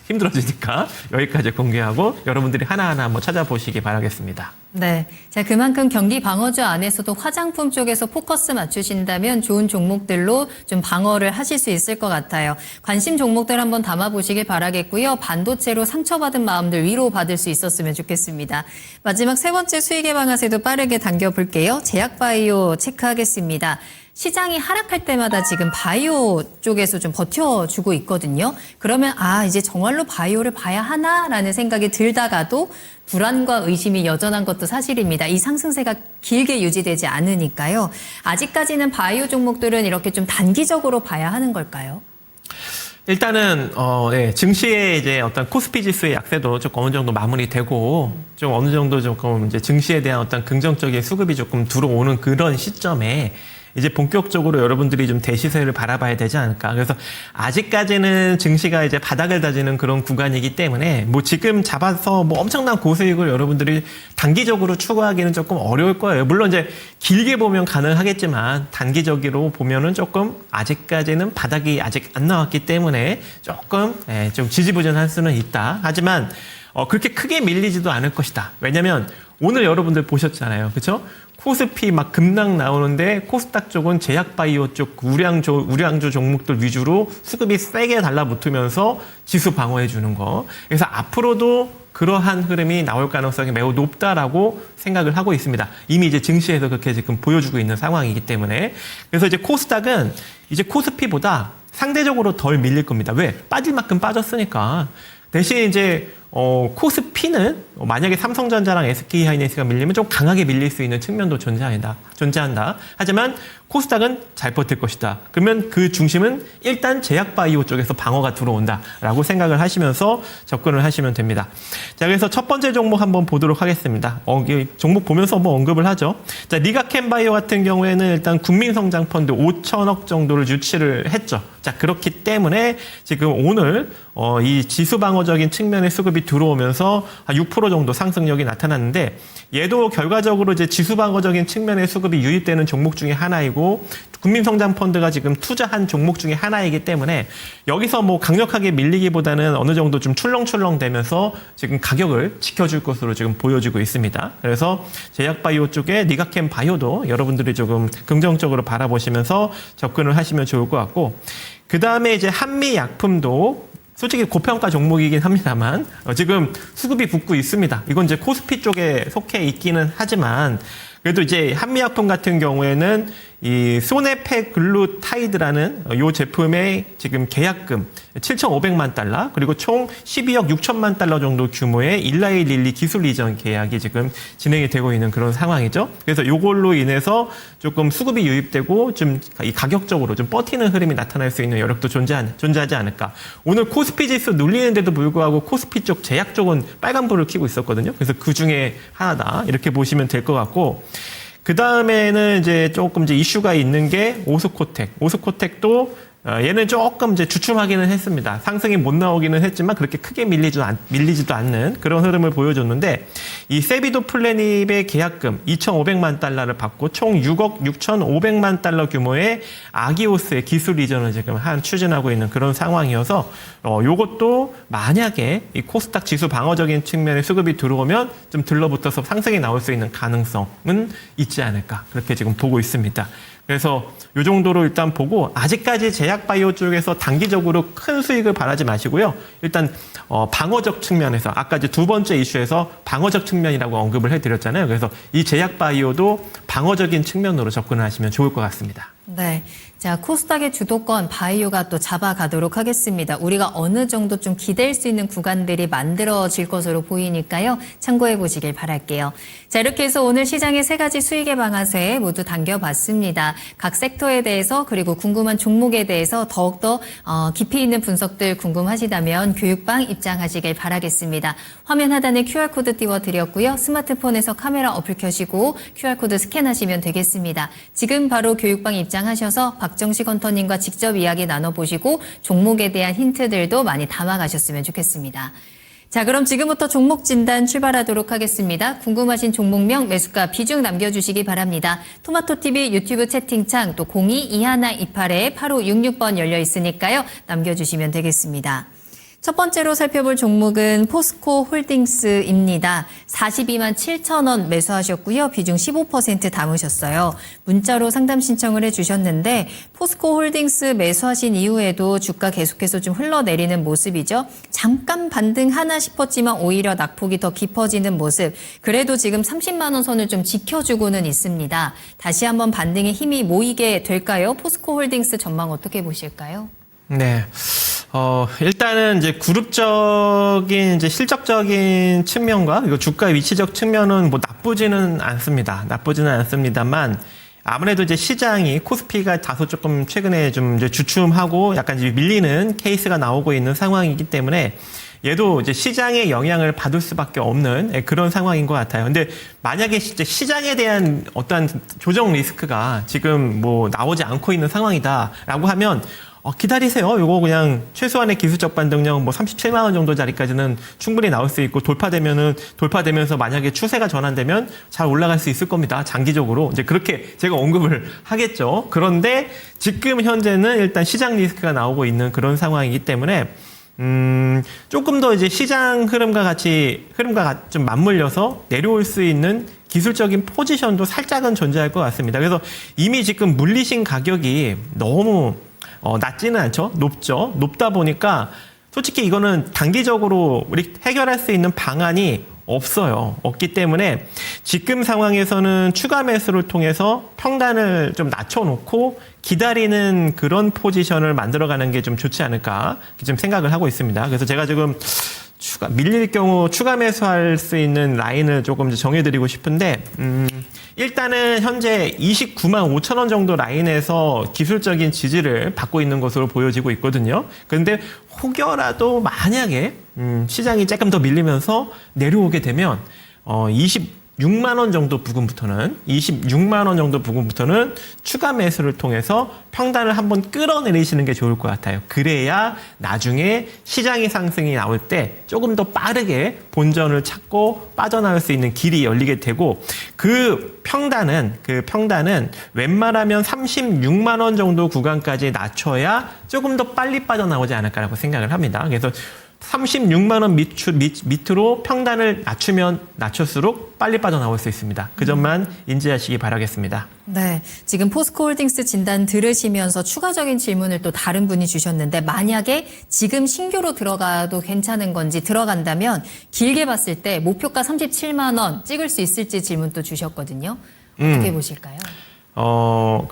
힘들어지니까 여기까지 공개하고 여러분들이 하나하나 한번 찾아보시기 바라겠습니다. 네. 자, 그만큼 경기 방어주 안에서도 화장품 쪽에서 포커스 맞추신다면 좋은 종목들로 좀 방어를 하실 수 있을 것 같아요. 관심 종목들 한번 담아보시길 바라겠고요. 반도체로 상처받은 마음들 위로받을 수 있었으면 좋겠습니다. 마지막 세 번째 수익의 방아쇠도 빠르게 당겨볼게요. 제약바이오 체크하겠습니다. 시장이 하락할 때마다 지금 바이오 쪽에서 좀 버텨주고 있거든요. 그러면 이제 정말로 바이오를 봐야 하나라는 생각이 들다가도 불안과 의심이 여전한 것도 사실입니다. 이 상승세가 길게 유지되지 않으니까요. 아직까지는 바이오 종목들은 이렇게 좀 단기적으로 봐야 하는 걸까요? 일단은 증시의 이제 어떤 코스피 지수의 약세도 조금 어느 정도 마무리되고 좀 어느 정도 조금 이제 증시에 대한 어떤 긍정적인 수급이 조금 들어오는 그런 시점에 이제 본격적으로 여러분들이 좀 대시세를 바라봐야 되지 않을까. 그래서 아직까지는 증시가 이제 바닥을 다지는 그런 구간이기 때문에 뭐 지금 잡아서 뭐 엄청난 고수익을 여러분들이 단기적으로 추구하기는 조금 어려울 거예요. 물론 이제 길게 보면 가능하겠지만 단기적으로 보면은 조금 아직까지는 바닥이 아직 안 나왔기 때문에 조금 좀 지지부진할 수는 있다. 하지만 그렇게 크게 밀리지도 않을 것이다. 왜냐면 오늘 여러분들 보셨잖아요. 그렇죠? 코스피 막 급락 나오는데 코스닥 쪽은 제약바이오 쪽 우량주 종목들 위주로 수급이 세게 달라붙으면서 지수 방어해 주는 거. 그래서 앞으로도 그러한 흐름이 나올 가능성이 매우 높다라고 생각을 하고 있습니다. 이미 이제 증시에서 그렇게 지금 보여주고 있는 상황이기 때문에. 그래서 이제 코스닥은 이제 코스피보다 상대적으로 덜 밀릴 겁니다. 왜? 빠질 만큼 빠졌으니까. 대신 이제 코스피는 만약에 삼성전자랑 SK하이닉스가 밀리면 좀 강하게 밀릴 수 있는 측면도 존재한다. 하지만 코스닥은 잘 버틸 것이다. 그러면 그 중심은 일단 제약바이오 쪽에서 방어가 들어온다라고 생각을 하시면서 접근을 하시면 됩니다. 자, 그래서 첫 번째 종목 한번 보도록 하겠습니다. 종목 보면서 뭐 언급을 하죠. 자, 리가켄바이오 같은 경우에는 일단 국민성장펀드 5천억 정도를 유치를 했죠. 자, 그렇기 때문에 지금 오늘 이 지수 방어적인 측면의 수급이 들어오면서 한 6% 정도 상승력이 나타났는데 얘도 결과적으로 이제 지수 방어적인 측면의 수급이 유입되는 종목 중에 하나이고 국민성장펀드가 지금 투자한 종목 중에 하나이기 때문에 여기서 뭐 강력하게 밀리기보다는 어느 정도 좀 출렁출렁 되면서 지금 가격을 지켜줄 것으로 지금 보여지고 있습니다. 그래서 제약바이오 쪽에 리가켄바이오도 여러분들이 조금 긍정적으로 바라보시면서 접근을 하시면 좋을 것 같고 그 다음에 이제 한미약품도 솔직히 고평가 종목이긴 합니다만 지금 수급이 붙고 있습니다. 이건 이제 코스피 쪽에 속해 있기는 하지만 그래도 이제 한미약품 같은 경우에는 이 소네페글루타이드라는 이 제품의 지금 계약금 7,500만 달러 그리고 총 12억 6천만 달러 정도 규모의 일라이 릴리 기술 이전 계약이 지금 진행이 되고 있는 그런 상황이죠. 그래서 이걸로 인해서 조금 수급이 유입되고 좀 이 가격적으로 좀 버티는 흐름이 나타날 수 있는 여력도 존재하지 않을까. 오늘 코스피 지수 눌리는데도 불구하고 코스피 쪽 제약 쪽은 빨간불을 켜고 있었거든요. 그래서 그 중에 하나다 이렇게 보시면 될 것 같고. 그 다음에는 이제 조금 이제 이슈가 있는 게 오스코텍. 오스코텍도 얘는 조금 이제 주춤하기는 했습니다. 상승이 못 나오기는 했지만 그렇게 크게 밀리지도 않는 그런 흐름을 보여줬는데 이 세비도 플래닛의 계약금 2,500만 달러를 받고 총 6억 6,500만 달러 규모의 아기오스의 기술 이전을 지금 추진하고 있는 그런 상황이어서 요것도 만약에 이 코스닥 지수 방어적인 측면의 수급이 들어오면 좀 들러붙어서 상승이 나올 수 있는 가능성은 있지 않을까 그렇게 지금 보고 있습니다. 그래서 이 정도로 일단 보고 아직까지 제약바이오 쪽에서 단기적으로 큰 수익을 바라지 마시고요. 일단 방어적 측면에서 아까 이제 두 번째 이슈에서 방어적 측면이라고 언급을 해드렸잖아요. 그래서 이 제약바이오도 방어적인 측면으로 접근을 하시면 좋을 것 같습니다. 네. 자, 코스닥의 주도권 바이오가 또 잡아가도록 하겠습니다. 우리가 어느 정도 좀 기댈 수 있는 구간들이 만들어질 것으로 보이니까요. 참고해 보시길 바랄게요. 자, 이렇게 해서 오늘 시장의 세 가지 수익의 방아쇠 모두 당겨봤습니다. 각 섹터에 대해서 그리고 궁금한 종목에 대해서 더욱더 깊이 있는 분석들 궁금하시다면 교육방 입장하시길 바라겠습니다. 화면 하단에 QR코드 띄워드렸고요. 스마트폰에서 카메라 어플 켜시고 QR코드 스캔하시면 되겠습니다. 지금 바로 교육방 입장하셔서 박정식 헌터님과 직접 이야기 나눠보시고 종목에 대한 힌트들도 많이 담아가셨으면 좋겠습니다. 자, 그럼 지금부터 종목 진단 출발하도록 하겠습니다. 궁금하신 종목명, 매수가, 비중 남겨주시기 바랍니다. 토마토TV 유튜브 채팅창 또 02-2128-8566번 열려 있으니까요. 남겨주시면 되겠습니다. 첫 번째로 살펴볼 종목은 포스코 홀딩스입니다. 42만 7천 원 매수하셨고요. 비중 15% 담으셨어요. 문자로 상담 신청을 해주셨는데 포스코 홀딩스 매수하신 이후에도 주가 계속해서 좀 흘러내리는 모습이죠. 잠깐 반등하나 싶었지만 오히려 낙폭이 더 깊어지는 모습. 그래도 지금 30만 원 선을 좀 지켜주고는 있습니다. 다시 한번 반등의 힘이 모이게 될까요? 포스코 홀딩스 전망 어떻게 보실까요? 네. 일단은 이제 그룹적인 이제 실적적인 측면과 이거 주가 위치적 측면은 뭐 나쁘지는 않습니다만 아무래도 이제 시장이 코스피가 다소 조금 최근에 좀 이제 주춤하고 약간 이제 밀리는 케이스가 나오고 있는 상황이기 때문에 얘도 이제 시장의 영향을 받을 수밖에 없는 그런 상황인 것 같아요. 근데 만약에 진짜 시장에 대한 어떠한 조정 리스크가 지금 뭐 나오지 않고 있는 상황이다라고 하면 기다리세요. 요거 그냥 최소한의 기술적 반등력 뭐 37만 원 정도 자리까지는 충분히 나올 수 있고 돌파되면서 만약에 추세가 전환되면 잘 올라갈 수 있을 겁니다. 장기적으로. 이제 그렇게 제가 언급을 하겠죠. 그런데 지금 현재는 일단 시장 리스크가 나오고 있는 그런 상황이기 때문에 조금 더 이제 시장 흐름과 좀 맞물려서 내려올 수 있는 기술적인 포지션도 살짝은 존재할 것 같습니다. 그래서 이미 지금 물리신 가격이 너무 낮지는 않죠. 높죠. 높다 보니까 솔직히 이거는 단기적으로 우리 해결할 수 있는 방안이 없기 때문에 지금 상황에서는 추가 매수를 통해서 평단을 좀 낮춰놓고 기다리는 그런 포지션을 만들어가는 게 좀 좋지 않을까 좀 생각을 하고 있습니다. 그래서 제가 지금 밀릴 경우 추가 매수할 수 있는 라인을 조금 정해드리고 싶은데 일단은 현재 29만 5천 원 정도 라인에서 기술적인 지지를 받고 있는 것으로 보여지고 있거든요. 그런데 혹여라도 만약에 시장이 조금 더 밀리면서 내려오게 되면 26만 원 정도 부근부터는 추가 매수를 통해서 평단을 한번 끌어내리시는 게 좋을 것 같아요. 그래야 나중에 시장의 상승이 나올 때 조금 더 빠르게 본전을 찾고 빠져나올 수 있는 길이 열리게 되고 그 평단은 웬만하면 36만 원 정도 구간까지 낮춰야 조금 더 빨리 빠져나오지 않을까라고 생각을 합니다. 그래서 36만 원 밑으로 평단을 낮추면 낮출수록 빨리 빠져나올 수 있습니다. 그 점만 인지하시기 바라겠습니다. 네, 지금 포스코홀딩스 진단 들으시면서 추가적인 질문을 또 다른 분이 주셨는데 만약에 지금 신규로 들어가도 괜찮은 건지 들어간다면 길게 봤을 때 목표가 37만 원 찍을 수 있을지 질문 또 주셨거든요. 어떻게 보실까요? 그러니까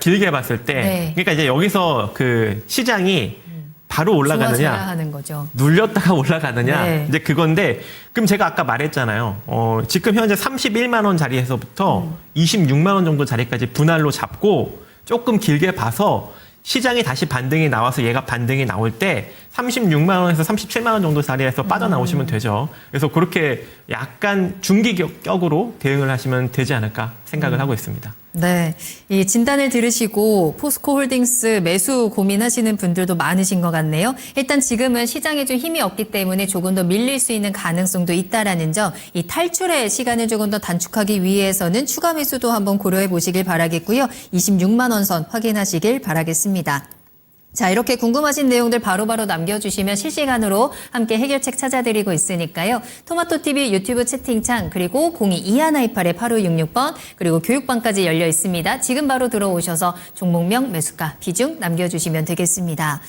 길게 봤을 때 네. 그러니까 이제 여기서 그 시장이 바로 올라가느냐, 하는 거죠. 눌렸다가 올라가느냐, 네. 이제 그건데, 그럼 제가 아까 말했잖아요. 지금 현재 31만 원 자리에서부터 26만 원 정도 자리까지 분할로 잡고 조금 길게 봐서 시장이 다시 반등이 나와서 얘가 반등이 나올 때 36만 원에서 37만 원 정도 자리에서 빠져나오시면 되죠. 그래서 그렇게 약간 중기격으로 대응을 하시면 되지 않을까 생각을 하고 있습니다. 네, 이 진단을 들으시고 포스코홀딩스 매수 고민하시는 분들도 많으신 것 같네요. 일단 지금은 시장에 좀 힘이 없기 때문에 조금 더 밀릴 수 있는 가능성도 있다라는 점, 이 탈출의 시간을 조금 더 단축하기 위해서는 추가 매수도 한번 고려해 보시길 바라겠고요. 26만 원 선 확인하시길 바라겠습니다. 자, 이렇게 궁금하신 내용들 바로바로 남겨주시면 실시간으로 함께 해결책 찾아드리고 있으니까요. 토마토TV 유튜브 채팅창 그리고 02-2128-8566번 그리고 교육방까지 열려 있습니다. 지금 바로 들어오셔서 종목명, 매수가, 비중 남겨주시면 되겠습니다.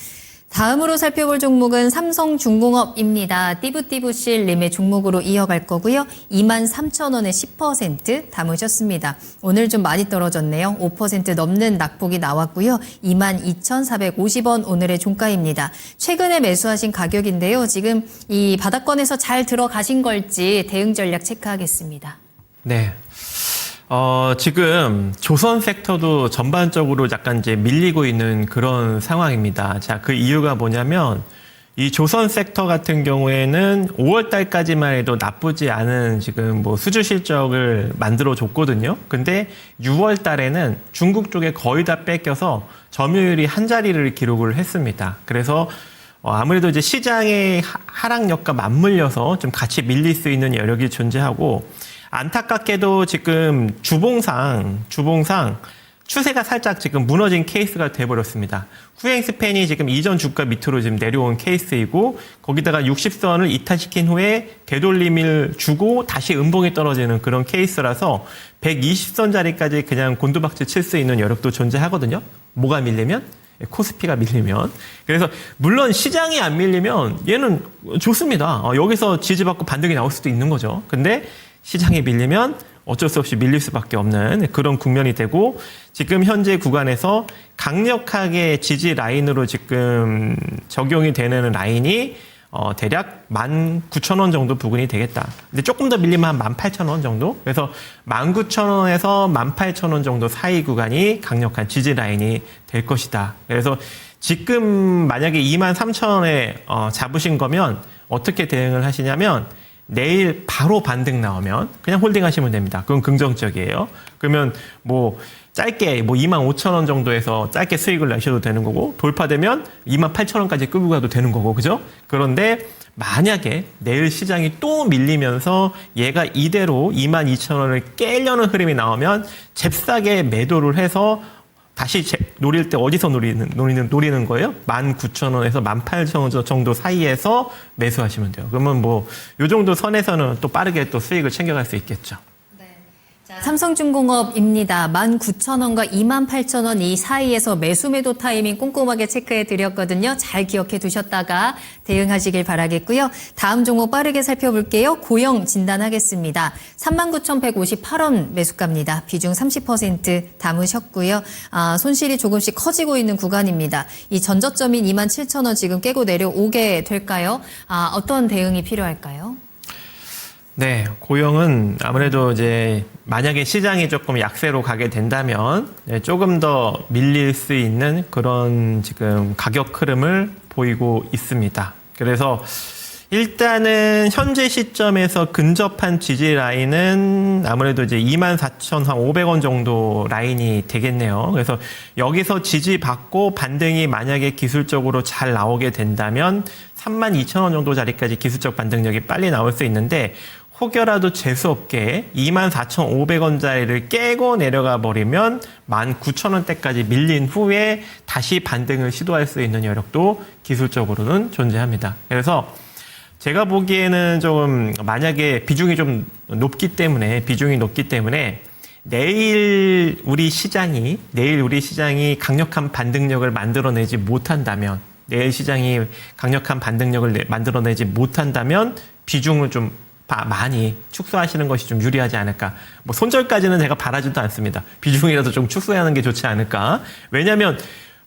다음으로 살펴볼 종목은 삼성중공업입니다. 띠부띠부실님의 종목으로 이어갈 거고요. 23,000원에 10% 담으셨습니다. 오늘 좀 많이 떨어졌네요. 5% 넘는 낙폭이 나왔고요. 22,450원 오늘의 종가입니다. 최근에 매수하신 가격인데요. 지금 이 바닥권에서 잘 들어가신 걸지 대응 전략 체크하겠습니다. 네. 지금 조선 섹터도 전반적으로 약간 이제 밀리고 있는 그런 상황입니다. 자, 그 이유가 뭐냐면 이 조선 섹터 같은 경우에는 5월 달까지만 해도 나쁘지 않은 지금 뭐 수주 실적을 만들어 줬거든요. 근데 6월 달에는 중국 쪽에 거의 다 뺏겨서 점유율이 한 자리를 기록을 했습니다. 그래서 아무래도 이제 시장의 하락력과 맞물려서 좀 같이 밀릴 수 있는 여력이 존재하고, 안타깝게도 지금 주봉상 추세가 살짝 지금 무너진 케이스가 돼버렸습니다. 후행 스팬이 지금 이전 주가 밑으로 지금 내려온 케이스이고, 거기다가 60선을 이탈시킨 후에 되돌림을 주고 다시 음봉이 떨어지는 그런 케이스라서 120선 자리까지 그냥 곤두박질 칠 수 있는 여력도 존재하거든요. 뭐가 밀리면? 코스피가 밀리면. 그래서 물론 시장이 안 밀리면 얘는 좋습니다. 여기서 지지받고 반등이 나올 수도 있는 거죠. 근데 시장이 밀리면 어쩔 수 없이 밀릴 수밖에 없는 그런 국면이 되고, 지금 현재 구간에서 강력하게 지지 라인으로 지금 적용이 되는 라인이 대략 19,000원 정도 부근이 되겠다. 근데 조금 더 밀리면 한 18,000원 정도? 그래서 19,000원에서 18,000원 정도 사이 구간이 강력한 지지 라인이 될 것이다. 그래서 지금 만약에 23,000원에 잡으신 거면 어떻게 대응을 하시냐면, 내일 바로 반등 나오면 그냥 홀딩 하시면 됩니다. 그건 긍정적이에요. 그러면 뭐 짧게 25,000원 정도에서 짧게 수익을 내셔도 되는 거고, 돌파되면 28,000원까지 끌고 가도 되는 거고, 그죠? 그런데 만약에 내일 시장이 또 밀리면서 얘가 이대로 22,000원을 깨려는 흐름이 나오면 잽싸게 매도를 해서 다시 노릴 때 어디서 노리는 거예요? 19,000원에서 18,000원 정도 사이에서 매수하시면 돼요. 그러면 뭐 요 정도 선에서는 또 빠르게 또 수익을 챙겨갈 수 있겠죠. 자, 삼성중공업입니다. 19,000원과 28,000원 이 사이에서 매수 타이밍 꼼꼼하게 체크해 드렸거든요. 잘 기억해 두셨다가 대응하시길 바라겠고요. 다음 종목 빠르게 살펴볼게요. 고영 진단하겠습니다. 39,158원 매수가입니다. 비중 30% 담으셨고요. 손실이 조금씩 커지고 있는 구간입니다. 이 전저점인 27,000원 지금 깨고 내려오게 될까요? 어떤 대응이 필요할까요? 네, 고영은 아무래도 이제 만약에 시장이 조금 약세로 가게 된다면 조금 더 밀릴 수 있는 그런 지금 가격 흐름을 보이고 있습니다. 그래서 일단은 현재 시점에서 근접한 지지 라인은 아무래도 이제 24,500원 정도 라인이 되겠네요. 그래서 여기서 지지받고 반등이 만약에 기술적으로 잘 나오게 된다면 32,000원 정도 자리까지 기술적 반등력이 빨리 나올 수 있는데, 혹여라도 재수없게 24,500원짜리를 깨고 내려가 버리면 19,000원대까지 밀린 후에 다시 반등을 시도할 수 있는 여력도 기술적으로는 존재합니다. 그래서 제가 보기에는 좀 만약에 비중이 높기 때문에 내일 우리 시장이 강력한 반등력을 만들어내지 못한다면 비중을 좀 많이 축소하시는 것이 좀 유리하지 않을까. 뭐 손절까지는 제가 바라지도 않습니다. 비중이라도 좀 축소하는 게 좋지 않을까. 왜냐하면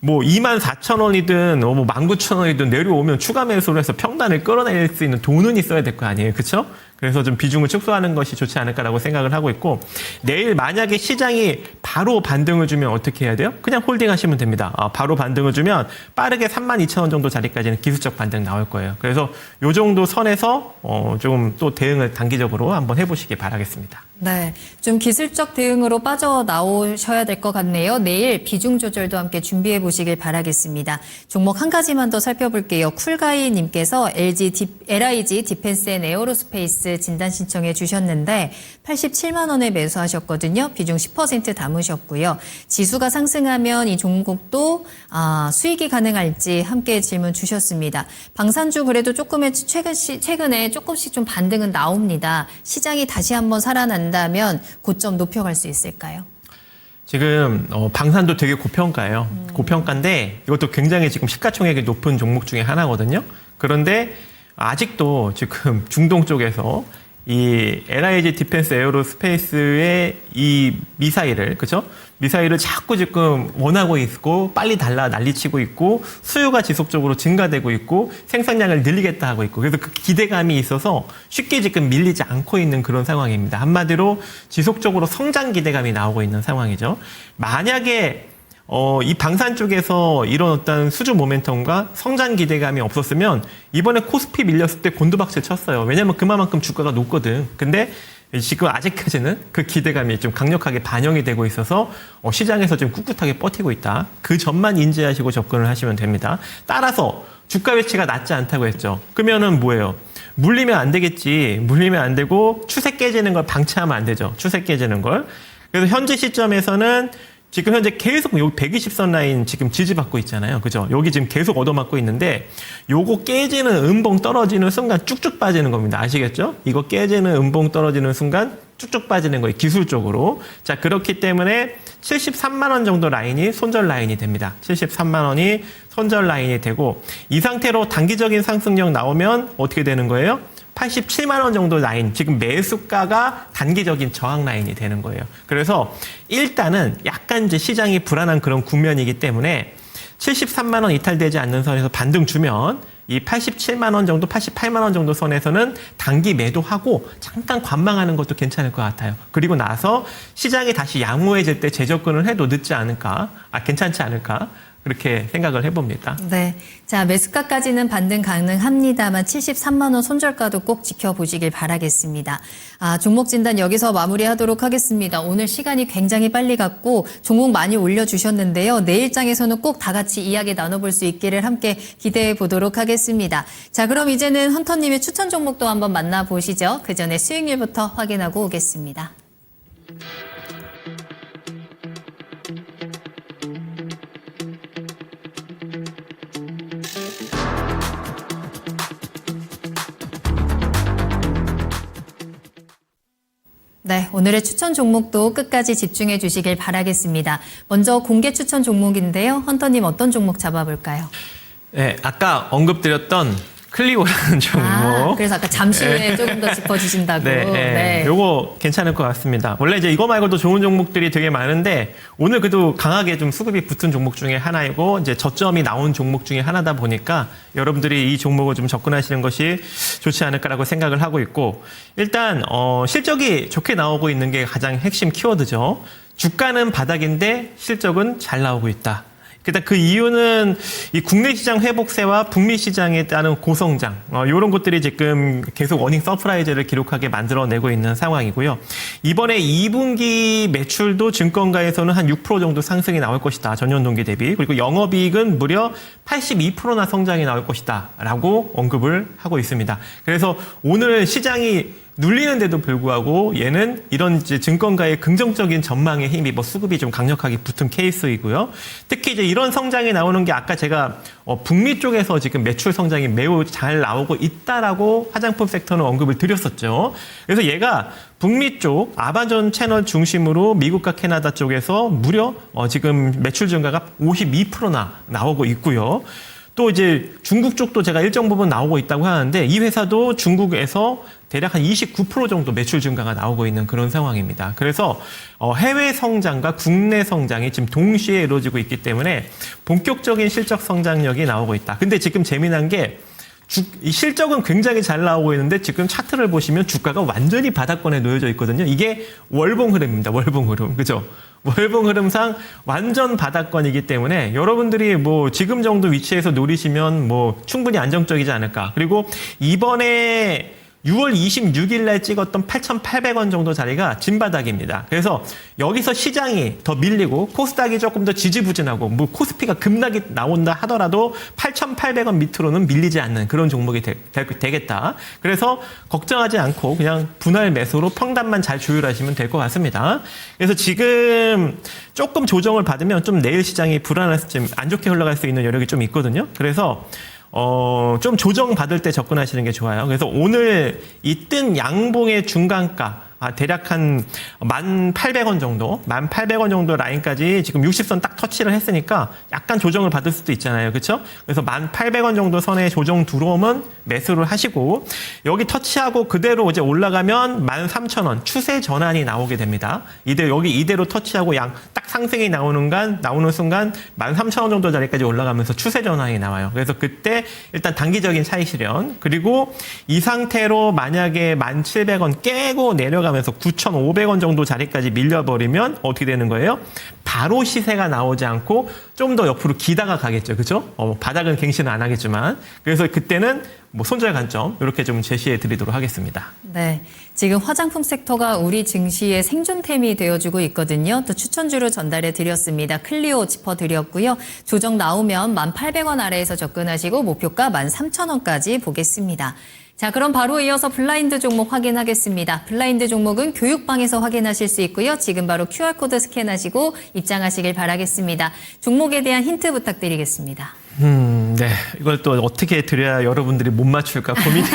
뭐 24,000원이든 뭐 19,000원이든 내려오면 추가 매수를 해서 평단을 끌어낼 수 있는 돈은 있어야 될 거 아니에요. 그렇죠? 그래서 좀 비중을 축소하는 것이 좋지 않을까라고 생각을 하고 있고, 내일 만약에 시장이 바로 반등을 주면 어떻게 해야 돼요? 그냥 홀딩 하시면 됩니다. 바로 반등을 주면 빠르게 32,000원 정도 자리까지는 기술적 반등 나올 거예요. 그래서 요 정도 선에서 좀 또 대응을 단기적으로 한번 해보시기 바라겠습니다. 네, 좀 기술적 대응으로 빠져나오셔야 될 것 같네요. 내일 비중 조절도 함께 준비해 보시길 바라겠습니다. 종목 한 가지만 더 살펴볼게요. 쿨가이님께서 LIG 디펜스 앤 에어로스페이스 진단 신청해 주셨는데 87만 원에 매수하셨거든요. 비중 10% 담으셨고요. 지수가 상승하면 이 종목도 수익이 가능할지 함께 질문 주셨습니다. 방산주 그래도 최근에 조금씩 좀 반등은 나옵니다. 시장이 다시 한번 살아난다면 고점 높여갈 수 있을까요? 지금 방산도 되게 고평가예요. 고평가인데 이것도 굉장히 지금 시가총액이 높은 종목 중에 하나거든요. 그런데 아직도 지금 중동 쪽에서 이 LIG 디펜스 에어로스페이스의 이 미사일을, 그죠? 미사일을 자꾸 지금 원하고 있고 빨리 난리치고 있고 수요가 지속적으로 증가되고 있고 생산량을 늘리겠다 하고 있고, 그래서 그 기대감이 있어서 쉽게 지금 밀리지 않고 있는 그런 상황입니다. 한마디로 지속적으로 성장 기대감이 나오고 있는 상황이죠. 만약에 이 방산 쪽에서 이런 어떤 수주 모멘텀과 성장 기대감이 없었으면 이번에 코스피 밀렸을 때 곤두박질 쳤어요. 왜냐면 그만큼 주가가 높거든. 근데 지금 아직까지는 그 기대감이 좀 강력하게 반영이 되고 있어서 시장에서 좀 꿋꿋하게 버티고 있다. 그 점만 인지하시고 접근을 하시면 됩니다. 따라서 주가 배치가 낮지 않다고 했죠. 그러면은 뭐예요? 물리면 안 되겠지. 물리면 안 되고 추세 깨지는 걸 방치하면 안 되죠. 추세 깨지는 걸. 그래서 현재 시점에서는 지금 현재 계속 여기 120선 라인 지금 지지받고 있잖아요. 그죠? 여기 지금 계속 얻어맞고 있는데 요거 깨지는 음봉 떨어지는 순간 쭉쭉 빠지는 겁니다. 아시겠죠? 이거 깨지는 음봉 떨어지는 순간 쭉쭉 빠지는 거예요. 기술적으로. 자, 그렇기 때문에 73만 원 정도 라인이 손절 라인이 됩니다. 73만 원이 손절 라인이 되고 이 상태로 단기적인 상승력 나오면 어떻게 되는 거예요? 87만 원 정도 라인, 지금 매수가가 단기적인 저항 라인이 되는 거예요. 그래서 일단은 약간 이제 시장이 불안한 그런 국면이기 때문에 73만 원 이탈되지 않는 선에서 반등 주면 이 87만 원 정도, 88만 원 정도 선에서는 단기 매도하고 잠깐 관망하는 것도 괜찮을 것 같아요. 그리고 나서 시장이 다시 양호해질 때 재접근을 해도 늦지 않을까, 괜찮지 않을까. 그렇게 생각을 해봅니다. 네. 자, 매수가까지는 반등 가능합니다만 73만 원 손절가도 꼭 지켜보시길 바라겠습니다. 종목 진단 여기서 마무리하도록 하겠습니다. 오늘 시간이 굉장히 빨리 갔고 종목 많이 올려주셨는데요. 내일장에서는 꼭 다 같이 이야기 나눠볼 수 있기를 함께 기대해 보도록 하겠습니다. 자, 그럼 이제는 헌터님의 추천 종목도 한번 만나보시죠. 그 전에 수익률부터 확인하고 오겠습니다. 네, 오늘의 추천 종목도 끝까지 집중해 주시길 바라겠습니다. 먼저 공개 추천 종목인데요. 헌터님 어떤 종목 잡아볼까요? 네, 아까 언급드렸던 클리오라는 종목. 그래서 아까 잠시 후에 조금 더 짚어주신다고. 네. 요거 괜찮을 것 같습니다. 원래 이제 이거 말고도 좋은 종목들이 되게 많은데 오늘 그래도 강하게 좀 수급이 붙은 종목 중에 하나이고 이제 저점이 나온 종목 중에 하나다 보니까 여러분들이 이 종목을 좀 접근하시는 것이 좋지 않을까라고 생각을 하고 있고 일단 실적이 좋게 나오고 있는 게 가장 핵심 키워드죠. 주가는 바닥인데 실적은 잘 나오고 있다. 일단 그 이유는 이 국내 시장 회복세와 북미 시장에 따른 고성장 이런 것들이 지금 계속 어닝 서프라이즈를 기록하게 만들어내고 있는 상황이고요. 이번에 2분기 매출도 증권가에서는 한 6% 정도 상승이 나올 것이다. 전년 동기 대비. 그리고 영업이익은 무려 82%나 성장이 나올 것이다. 라고 언급을 하고 있습니다. 그래서 오늘 시장이 눌리는데도 불구하고 얘는 이런 이제 증권가의 긍정적인 전망에 힘입어 수급이 좀 강력하게 붙은 케이스이고요. 특히 이제 이런 성장이 나오는 게 아까 제가 북미 쪽에서 지금 매출 성장이 매우 잘 나오고 있다라고 화장품 섹터는 언급을 드렸었죠. 그래서 얘가 북미 쪽 아마존 채널 중심으로 미국과 캐나다 쪽에서 무려 지금 매출 증가가 52%나 나오고 있고요. 또 이제 중국 쪽도 제가 일정 부분 나오고 있다고 하는데 이 회사도 중국에서 대략 한 29% 정도 매출 증가가 나오고 있는 그런 상황입니다. 그래서 해외 성장과 국내 성장이 지금 동시에 이루어지고 있기 때문에 본격적인 실적 성장력이 나오고 있다. 근데 지금 재미난 게 이 실적은 굉장히 잘 나오고 있는데 지금 차트를 보시면 주가가 완전히 바닥권에 놓여져 있거든요. 이게 월봉 흐름입니다. 월봉 흐름. 그죠? 월봉 흐름상 완전 바닥권이기 때문에 여러분들이 뭐 지금 정도 위치에서 노리시면 뭐 충분히 안정적이지 않을까. 그리고 이번에 6월 26일 날 찍었던 8,800원 정도 자리가 진바닥입니다. 그래서 여기서 시장이 더 밀리고 코스닥이 조금 더 지지부진하고 뭐 코스피가 급락이 나온다 하더라도 8,800원 밑으로는 밀리지 않는 그런 종목이 되겠다. 그래서 걱정하지 않고 그냥 분할 매수로 평단만 잘 조율하시면 될 것 같습니다. 그래서 지금 조금 조정을 받으면 좀 내일 시장이 불안해서 좀 안 좋게 흘러갈 수 있는 여력이 좀 있거든요. 그래서 좀 조정받을 때 접근하시는 게 좋아요. 그래서 오늘 이 뜬 양봉의 중간가, 대략 한 1,800원 정도, 1,800원 정도 라인까지 지금 60선 딱 터치를 했으니까 약간 조정을 받을 수도 있잖아요. 그렇죠? 그래서 1,800원 정도 선에 조정 들어오면 매수를 하시고 여기 터치하고 그대로 이제 올라가면 13,000원 추세 전환이 나오게 됩니다. 여기 이대로 터치하고 딱 상승이 나오는 순간 13,000원 정도 자리까지 올라가면서 추세 전환이 나와요. 그래서 그때 일단 단기적인 차익 실현, 그리고 이 상태로 만약에 1,700원 깨고 내려가면 나오면서 9,500원 정도 자리까지 밀려버리면 어떻게 되는 거예요? 바로 시세가 나오지 않고 좀 더 옆으로 기다가 가겠죠. 그죠? 바닥은 갱신은 안 하겠지만. 그래서 그때는 뭐 손절 관점 이렇게 좀 제시해 드리도록 하겠습니다. 네, 지금 화장품 섹터가 우리 증시의 생존템이 되어주고 있거든요. 또 추천주로 전달해 드렸습니다. 클리오 짚어드렸고요. 조정 나오면 1,800원 아래에서 접근하시고 목표가 13,000원까지 보겠습니다. 자, 그럼 바로 이어서 블라인드 종목 확인하겠습니다. 블라인드 종목은 교육방에서 확인하실 수 있고요. 지금 바로 QR코드 스캔하시고 입장하시길 바라겠습니다. 종목에 대한 힌트 부탁드리겠습니다. 네. 이걸 또 어떻게 드려야 여러분들이 못 맞출까 고민이,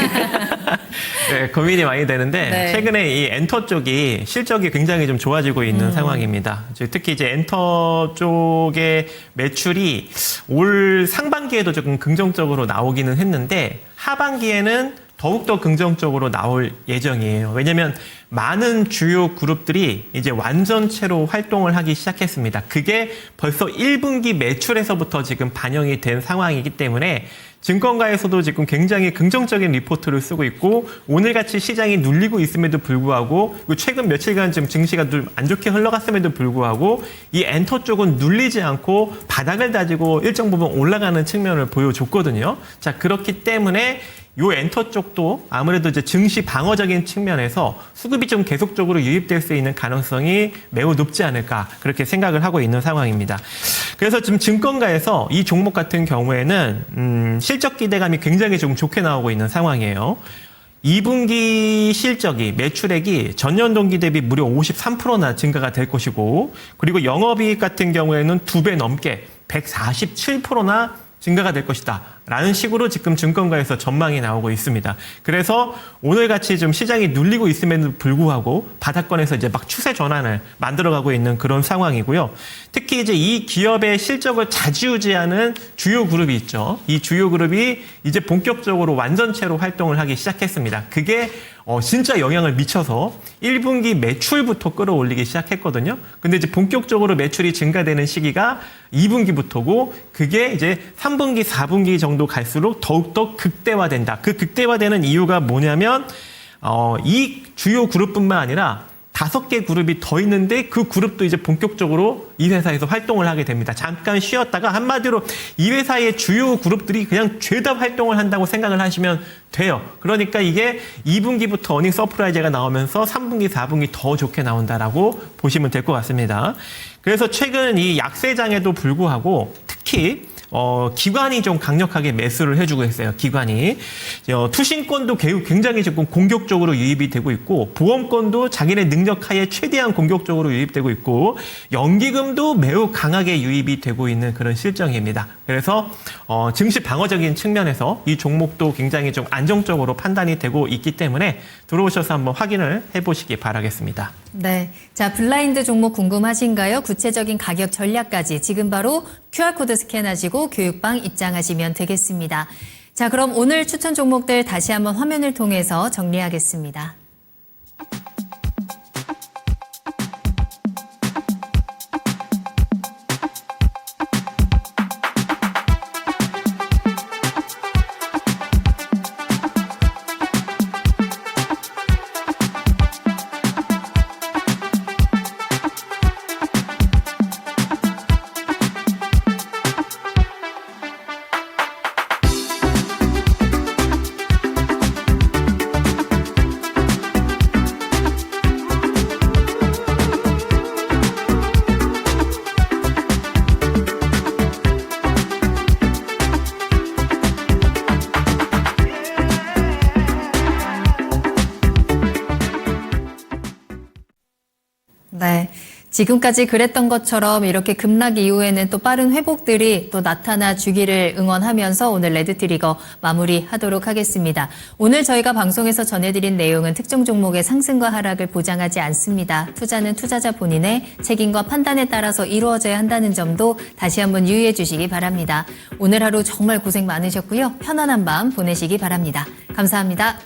네, 고민이 많이 되는데, 네. 최근에 이 엔터 쪽이 실적이 굉장히 좀 좋아지고 있는 상황입니다. 특히 이제 엔터 쪽의 매출이 올 상반기에도 조금 긍정적으로 나오기는 했는데, 하반기에는 더욱더 긍정적으로 나올 예정이에요. 왜냐면 많은 주요 그룹들이 이제 완전체로 활동을 하기 시작했습니다. 그게 벌써 1분기 매출에서부터 지금 반영이 된 상황이기 때문에 증권가에서도 지금 굉장히 긍정적인 리포트를 쓰고 있고, 오늘같이 시장이 눌리고 있음에도 불구하고, 최근 며칠간 지금 증시가 좀 안 좋게 흘러갔음에도 불구하고 이 엔터 쪽은 눌리지 않고 바닥을 다지고 일정 부분 올라가는 측면을 보여줬거든요. 자, 그렇기 때문에 요 엔터 쪽도 아무래도 이제 증시 방어적인 측면에서 수급이 좀 계속적으로 유입될 수 있는 가능성이 매우 높지 않을까, 그렇게 생각을 하고 있는 상황입니다. 그래서 지금 증권가에서 이 종목 같은 경우에는 실적 기대감이 굉장히 좀 좋게 나오고 있는 상황이에요. 2분기 실적이, 매출액이 전년 동기 대비 무려 53%나 증가가 될 것이고, 그리고 영업이익 같은 경우에는 2배 넘게 147%나 증가가 될 것이다 라는 식으로 지금 증권가에서 전망이 나오고 있습니다. 그래서 오늘같이 좀 시장이 눌리고 있음에도 불구하고 바닥권에서 이제 막 추세 전환을 만들어가고 있는 그런 상황이고요. 특히 이제 이 기업의 실적을 좌지우지하는 주요 그룹이 있죠. 이 주요 그룹이 이제 본격적으로 완전체로 활동을 하기 시작했습니다. 그게 진짜 영향을 미쳐서 1분기 매출부터 끌어올리기 시작했거든요. 근데 이제 본격적으로 매출이 증가되는 시기가 2분기부터고, 그게 이제 3분기, 4분기 정도 갈수록 더욱더 극대화된다. 그 극대화되는 이유가 뭐냐면, 이 주요 그룹뿐만 아니라 5개 그룹이 더 있는데 그 그룹도 이제 본격적으로 이 회사에서 활동을 하게 됩니다. 잠깐 쉬었다가 한마디로 이 회사의 주요 그룹들이 그냥 죄다 활동을 한다고 생각을 하시면 돼요. 그러니까 이게 2분기부터 어닝 서프라이즈가 나오면서 3분기, 4분기 더 좋게 나온다라고 보시면 될 것 같습니다. 그래서 최근 이 약세장에도 불구하고 특히 기관이 좀 강력하게 매수를 해주고 있어요. 기관이. 투신권도 굉장히 지금 공격적으로 유입이 되고 있고, 보험권도 자기네 능력 하에 최대한 공격적으로 유입되고 있고, 연기금도 매우 강하게 유입이 되고 있는 그런 실정입니다. 그래서 증시 방어적인 측면에서 이 종목도 굉장히 좀 안정적으로 판단이 되고 있기 때문에 들어오셔서 한번 확인을 해보시기 바라겠습니다. 네, 자, 블라인드 종목 궁금하신가요? 구체적인 가격 전략까지 지금 바로 QR코드 스캔하시고 교육방 입장하시면 되겠습니다. 자, 그럼 오늘 추천 종목들 다시 한번 화면을 통해서 정리하겠습니다. 네. 지금까지 그랬던 것처럼 이렇게 급락 이후에는 또 빠른 회복들이 또 나타나 주기를 응원하면서 오늘 레드트리거 마무리하도록 하겠습니다. 오늘 저희가 방송에서 전해드린 내용은 특정 종목의 상승과 하락을 보장하지 않습니다. 투자는 투자자 본인의 책임과 판단에 따라서 이루어져야 한다는 점도 다시 한번 유의해 주시기 바랍니다. 오늘 하루 정말 고생 많으셨고요. 편안한 밤 보내시기 바랍니다. 감사합니다.